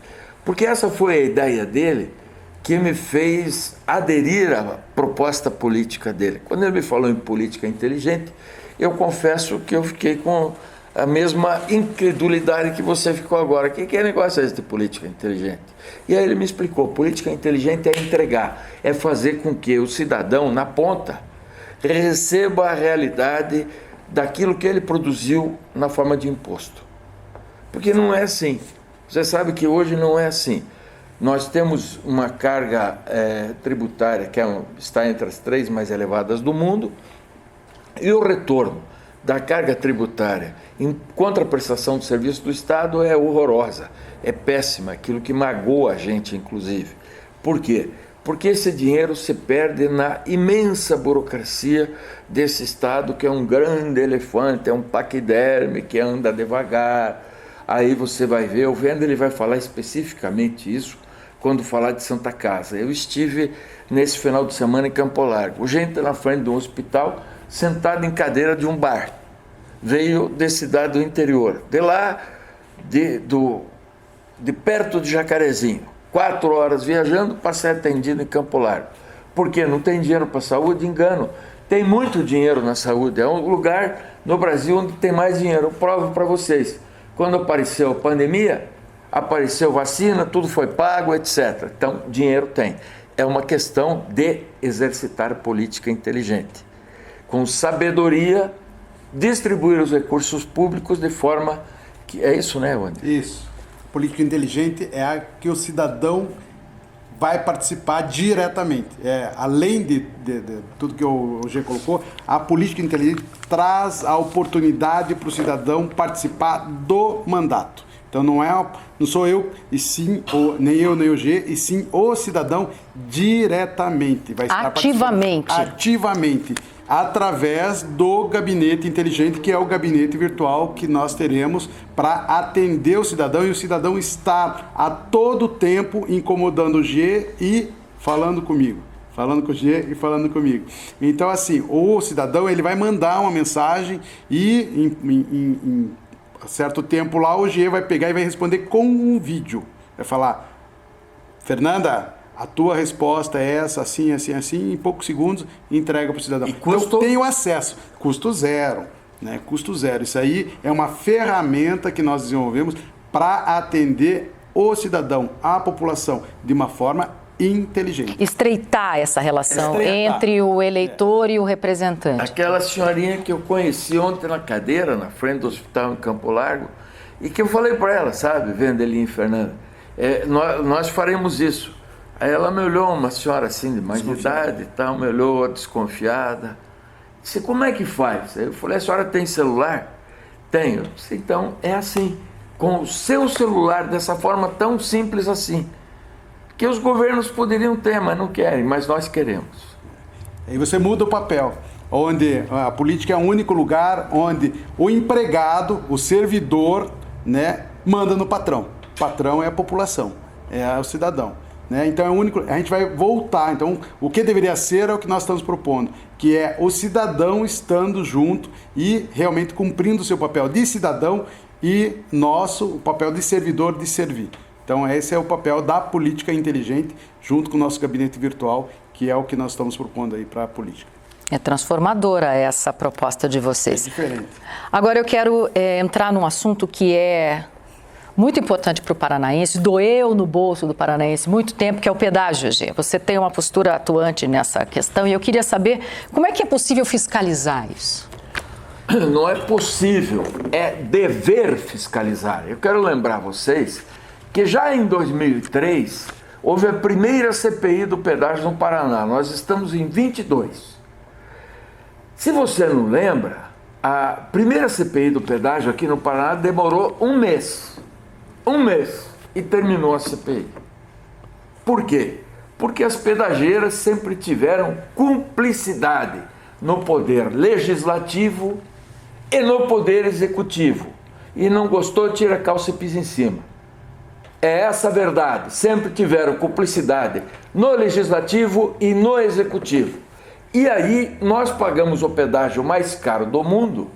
Porque essa foi a ideia dele que me fez aderir à proposta política dele. Quando ele me falou em política inteligente, eu confesso que eu fiquei com a mesma incredulidade que você ficou agora. Que negócio é esse de política inteligente? E aí ele me explicou, política inteligente é entregar, é fazer com que o cidadão, na ponta, receba a realidade daquilo que ele produziu na forma de imposto. Porque não é assim. Você sabe que hoje não é assim. Nós temos uma carga tributária que está entre as 3 mais elevadas do mundo, e o retorno da carga tributária em contraprestação de serviço do Estado é horrorosa, é péssima, aquilo que magoa a gente, inclusive. Por quê? Porque esse dinheiro se perde na imensa burocracia desse Estado, que é um grande elefante, é um paquiderme que anda devagar. Aí você vai ver, o Wendelin vai falar especificamente isso quando falar de Santa Casa. Eu estive nesse final de semana em Campo Largo, gente na frente de um hospital, sentado em cadeira de um bar. Veio de cidade do interior, de lá, de perto de Jacarezinho, 4 horas viajando para ser atendido em Campo Largo. Por quê? Não tem dinheiro para a saúde? Engano. Tem muito dinheiro na saúde. É um lugar no Brasil onde tem mais dinheiro. Eu provo para vocês. Quando apareceu a pandemia, apareceu vacina, tudo foi pago, etc. Então, dinheiro tem. É uma questão de exercitar política inteligente. Com sabedoria, distribuir os recursos públicos de forma que... É isso, né, Wander? Isso. Política inteligente é a que o cidadão vai participar diretamente. Além de tudo que o G colocou, a política inteligente traz a oportunidade para o cidadão participar do mandato. Então não sou eu, e sim, nem eu, nem o G, e sim o cidadão diretamente. Vai estar ativamente, através do gabinete inteligente, que é o gabinete virtual que nós teremos para atender o cidadão, e o cidadão estar a todo tempo incomodando o G e falando comigo. Falando com o G e falando comigo. Então, assim, o cidadão ele vai mandar uma mensagem e em certo tempo lá o G vai pegar e vai responder com um vídeo. Vai falar, Fernanda, a tua resposta é essa, assim, assim, assim, em poucos segundos entrega para o cidadão. Então tem o acesso, custo zero, né? Custo zero. Isso aí é uma ferramenta que nós desenvolvemos para atender o cidadão, a população, de uma forma inteligente. Estreitar essa relação entre o eleitor e o representante. Aquela senhorinha que eu conheci ontem na cadeira, na frente do hospital em Campo Largo, e que eu falei para ela, sabe, Wendelin e Fernanda, nós faremos isso. Aí ela me olhou, uma senhora assim de mais de idade e tal, me olhou desconfiada. Disse, como é que faz? Aí eu falei, a senhora tem celular? Tenho. Disse, então é assim, com o seu celular, dessa forma tão simples assim, que os governos poderiam ter, mas não querem, mas nós queremos. Aí você muda o papel, onde a política é o único lugar onde o empregado, o servidor, né, manda no patrão. O patrão é a população, é o cidadão. Né? Então é o único. A gente vai voltar. Então, o que deveria ser é o que nós estamos propondo, que é o cidadão estando junto e realmente cumprindo o seu papel de cidadão e o papel de servidor de servir. Então, esse é o papel da política inteligente, junto com o nosso gabinete virtual, que é o que nós estamos propondo aí para a política. É transformadora essa proposta de vocês. É diferente. Agora eu quero entrar num assunto que é muito importante para o paranaense, doeu no bolso do paranaense muito tempo, que é o pedágio, G. Você tem uma postura atuante nessa questão e eu queria saber como é que é possível fiscalizar isso? Não é possível, é dever fiscalizar. Eu quero lembrar vocês que já em 2003, houve a primeira CPI do pedágio no Paraná. Nós estamos em 22. Se você não lembra, a primeira CPI do pedágio aqui no Paraná demorou um mês, e terminou a CPI. Por quê? Porque as pedageiras sempre tiveram cumplicidade no poder legislativo e no poder executivo. E não gostou, tira a calça e pisa em cima. É essa a verdade. Sempre tiveram cumplicidade no legislativo e no executivo. E aí nós pagamos o pedágio mais caro do mundo,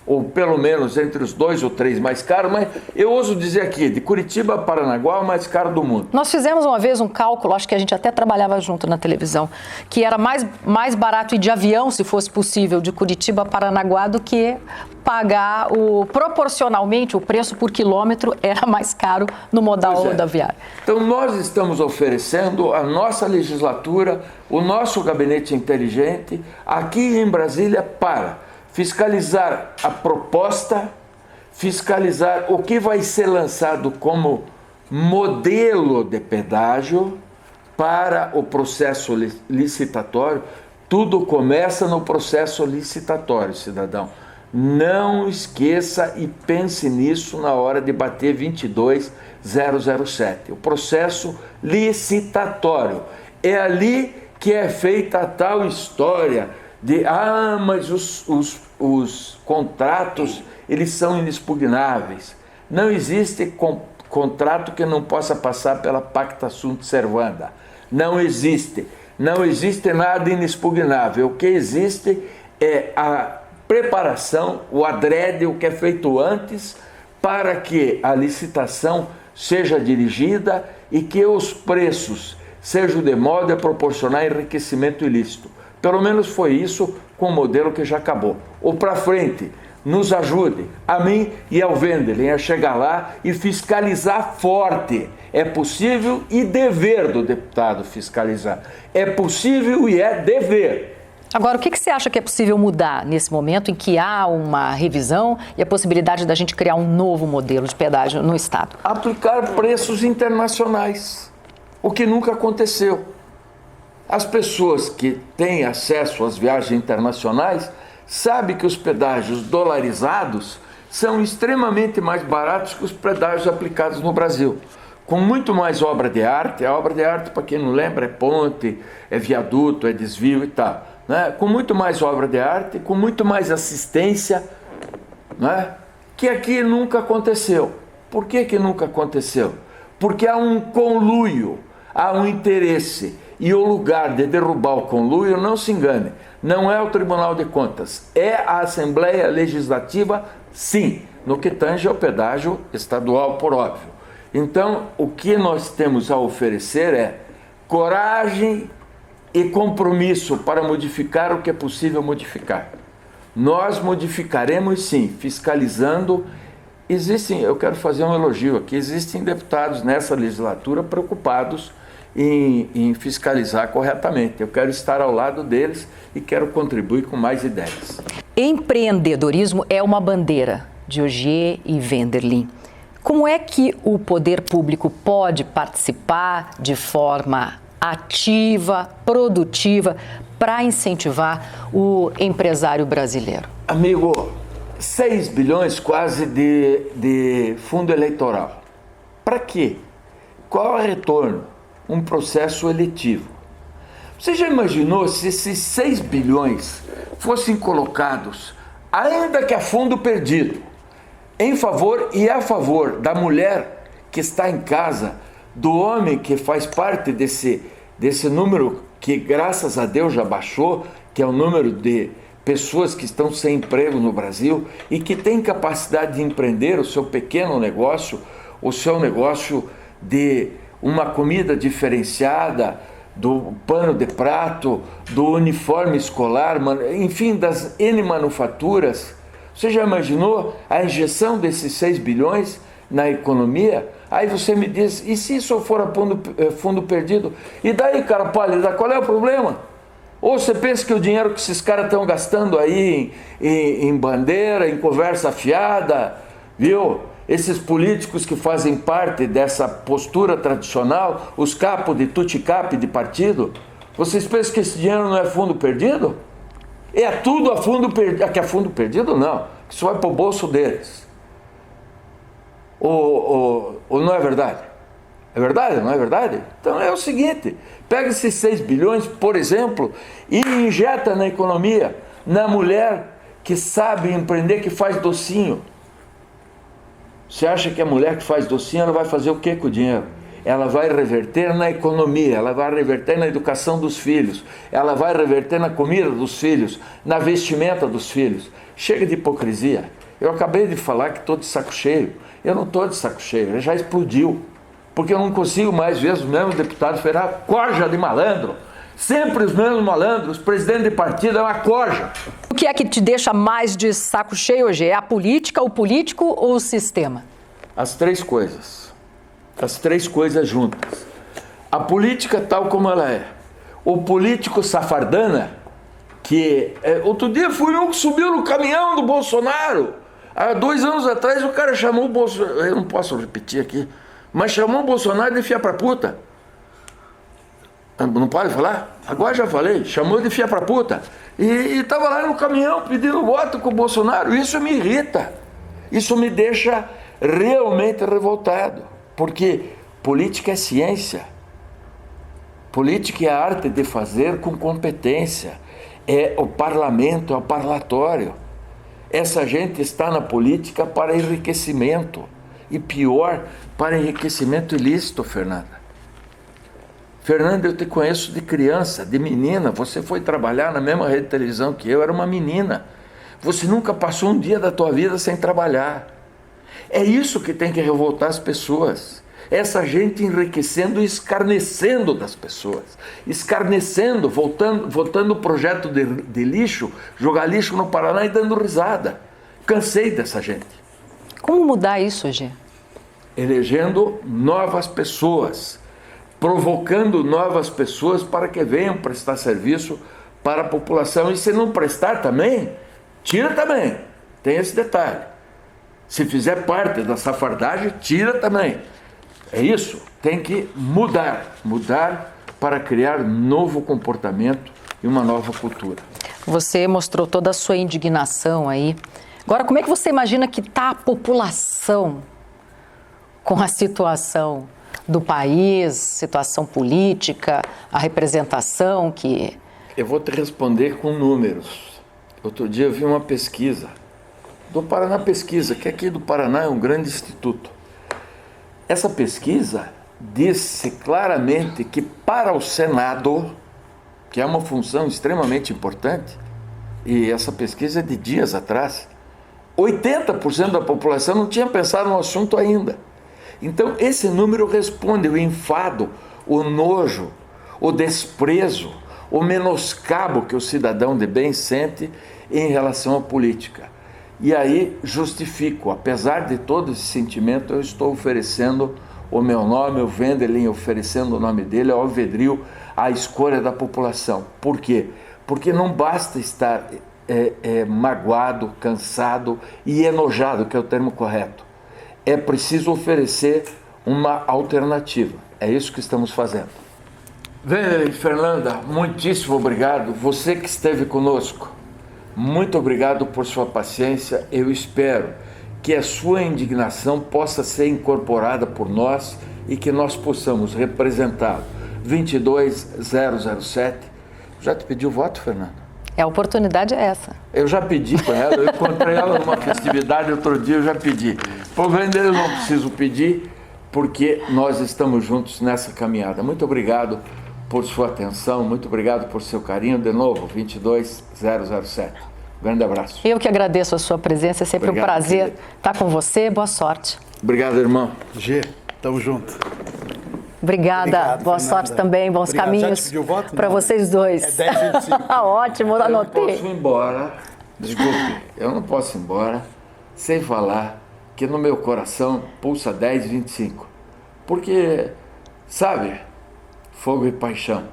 ou pelo menos entre os 2 ou 3 mais caros, mas eu ouso dizer aqui, de Curitiba a Paranaguá, o mais caro do mundo. Nós fizemos uma vez um cálculo, acho que a gente até trabalhava junto na televisão, que era mais barato ir de avião, se fosse possível, de Curitiba a Paranaguá, do que pagar proporcionalmente o preço por quilômetro era mais caro no modal rodoviário. Então nós estamos oferecendo a nossa legislatura, o nosso gabinete inteligente, aqui em Brasília, para fiscalizar a proposta, fiscalizar o que vai ser lançado como modelo de pedágio para o processo licitatório. Tudo começa no processo licitatório, cidadão. Não esqueça e pense nisso na hora de bater 22.007. O processo licitatório. É ali que é feita a tal história de, mas os contratos, eles são inexpugnáveis. Não existe contrato que não possa passar pela pacta sunt servanda. Não existe. Não existe nada inexpugnável. O que existe é a preparação, o adrede, o que é feito antes, para que a licitação seja dirigida e que os preços sejam de modo a proporcionar enriquecimento ilícito. Pelo menos foi isso com o modelo que já acabou. Ou para frente, nos ajude, a mim e ao Wenderlin, a chegar lá e fiscalizar forte. É possível e dever do deputado fiscalizar. É possível e é dever. Agora, o que você acha que é possível mudar nesse momento em que há uma revisão e a possibilidade da gente criar um novo modelo de pedágio no Estado? Aplicar preços internacionais, o que nunca aconteceu. As pessoas que têm acesso às viagens internacionais sabem que os pedágios dolarizados são extremamente mais baratos que os pedágios aplicados no Brasil. Com muito mais obra de arte, a obra de arte, para quem não lembra, é ponte, é viaduto, é desvio e tal. Né? Com muito mais obra de arte, com muito mais assistência, né? Que aqui nunca aconteceu. Por que nunca aconteceu? Porque há um conluio, há um interesse. E o lugar de derrubar o conluio, não se engane, não é o Tribunal de Contas, é a Assembleia Legislativa, sim, no que tange ao pedágio estadual, por óbvio. Então, o que nós temos a oferecer é coragem e compromisso para modificar o que é possível modificar. Nós modificaremos, sim, fiscalizando. Eu quero fazer um elogio aqui, existem deputados nessa legislatura preocupados em fiscalizar corretamente. Eu quero estar ao lado deles e quero contribuir com mais ideias. Empreendedorismo é uma bandeira de Ogier e Wenderlin. Como é que o poder público pode participar de forma ativa, produtiva, para incentivar o empresário brasileiro? Amigo, 6 bilhões quase de fundo eleitoral. Para quê? Qual é o retorno? Um processo eletivo. Você já imaginou se esses 6 bilhões fossem colocados, ainda que a fundo perdido, em favor e a favor da mulher que está em casa, do homem que faz parte desse número que, graças a Deus, já baixou, que é o número de pessoas que estão sem emprego no Brasil e que têm capacidade de empreender o seu pequeno negócio, o seu negócio de uma comida diferenciada, do pano de prato, do uniforme escolar, enfim, das N manufaturas. Você já imaginou a injeção desses 6 bilhões na economia? Aí você me diz, e se isso for a fundo perdido? E daí, cara pálida, qual é o problema? Ou você pensa que o dinheiro que esses caras estão gastando aí em bandeira, em conversa fiada, viu? esses políticos que fazem parte dessa postura tradicional, os capos de tuticap de partido, vocês pensam que esse dinheiro não é fundo perdido? É tudo a fundo perdido. Aqui é fundo perdido? Não. Isso vai para o bolso deles. Ou não é verdade? É verdade? Não é verdade? Então é o seguinte, pega esses 6 bilhões, por exemplo, e injeta na economia, na mulher que sabe empreender, que faz docinho. Você acha que a mulher que faz docinho, ela vai fazer o que com o dinheiro? Ela vai reverter na economia, ela vai reverter na educação dos filhos, ela vai reverter na comida dos filhos, na vestimenta dos filhos. Chega de hipocrisia. Eu acabei de falar que estou de saco cheio. Eu não estou de saco cheio, ele já explodiu. Porque eu não consigo mais ver os mesmos deputados federais, corja de malandro. Sempre os mesmos malandros, presidente de partido é uma corja. O que é que te deixa mais de saco cheio hoje? É a política, o político ou o sistema? As 3 coisas. As 3 coisas juntas. A política tal como ela é. O político safardana, que outro dia fui um que subiu no caminhão do Bolsonaro. Há 2 anos atrás o cara chamou o Bolsonaro, eu não posso repetir aqui, mas chamou o Bolsonaro de fia pra puta. Não pode falar? Agora já falei, chamou de fia pra puta. E estava lá no caminhão pedindo voto com o Bolsonaro. Isso me irrita. Isso me deixa realmente revoltado. Porque política é ciência. Política é a arte de fazer com competência. É o parlamento, é o parlatório. Essa gente está na política para enriquecimento. E pior, para enriquecimento ilícito, Fernanda. Fernanda, eu te conheço de criança, de menina. Você foi trabalhar na mesma rede de televisão que eu, era uma menina. Você nunca passou um dia da tua vida sem trabalhar. É isso que tem que revoltar as pessoas. Essa gente enriquecendo e escarnecendo das pessoas. Escarnecendo, votando o projeto de lixo, jogar lixo no Paraná e dando risada. Cansei dessa gente. Como mudar isso, Gê? Elegendo novas pessoas, provocando novas pessoas para que venham prestar serviço para a população. E se não prestar também, tira também. Tem esse detalhe. Se fizer parte da safardagem, tira também. É isso, tem que mudar para criar novo comportamento e uma nova cultura. Você mostrou toda a sua indignação aí. Agora, como é que você imagina que está a população com a situação do país, situação política, a representação que... Eu vou te responder com números. Outro dia eu vi uma pesquisa do Paraná Pesquisa, que aqui do Paraná é um grande instituto. Essa pesquisa disse claramente que para o Senado, que é uma função extremamente importante, e essa pesquisa é de dias atrás, 80% da população não tinha pensado no assunto ainda. Então esse número responde o enfado, o nojo, o desprezo, o menoscabo que o cidadão de bem sente em relação à política. E aí justifico, apesar de todo esse sentimento, eu estou oferecendo o meu nome, o Wenderlin oferecendo o nome dele ao Alvedril, à escolha da população. Por quê? Porque não basta estar magoado, cansado e enojado, que é o termo correto. É preciso oferecer uma alternativa. É isso que estamos fazendo. Wenderlin, Fernanda, muitíssimo obrigado. Você que esteve conosco, muito obrigado por sua paciência. Eu espero que a sua indignação possa ser incorporada por nós e que nós possamos representá-lo. 22007. Já te pediu voto, Fernanda? A oportunidade é essa. Eu já pedi para ela, eu encontrei ela numa festividade outro dia, eu já pedi. Por Wenderlin eu não preciso pedir, porque nós estamos juntos nessa caminhada. Muito obrigado por sua atenção, muito obrigado por seu carinho. De novo, 22007. Grande abraço. Eu que agradeço a sua presença, é sempre obrigado, um prazer querido. Estar com você. Boa sorte. Obrigado, irmão. Gê, tamo junto. Obrigada. Obrigado, boa Fernanda. Sorte também, bons obrigado. Caminhos para vocês dois. É 10h25. Ótimo, eu anotei. Eu não posso ir embora, desculpe, eu não posso ir embora sem falar que no meu coração pulsa 10h25. Porque, sabe, fogo e paixão.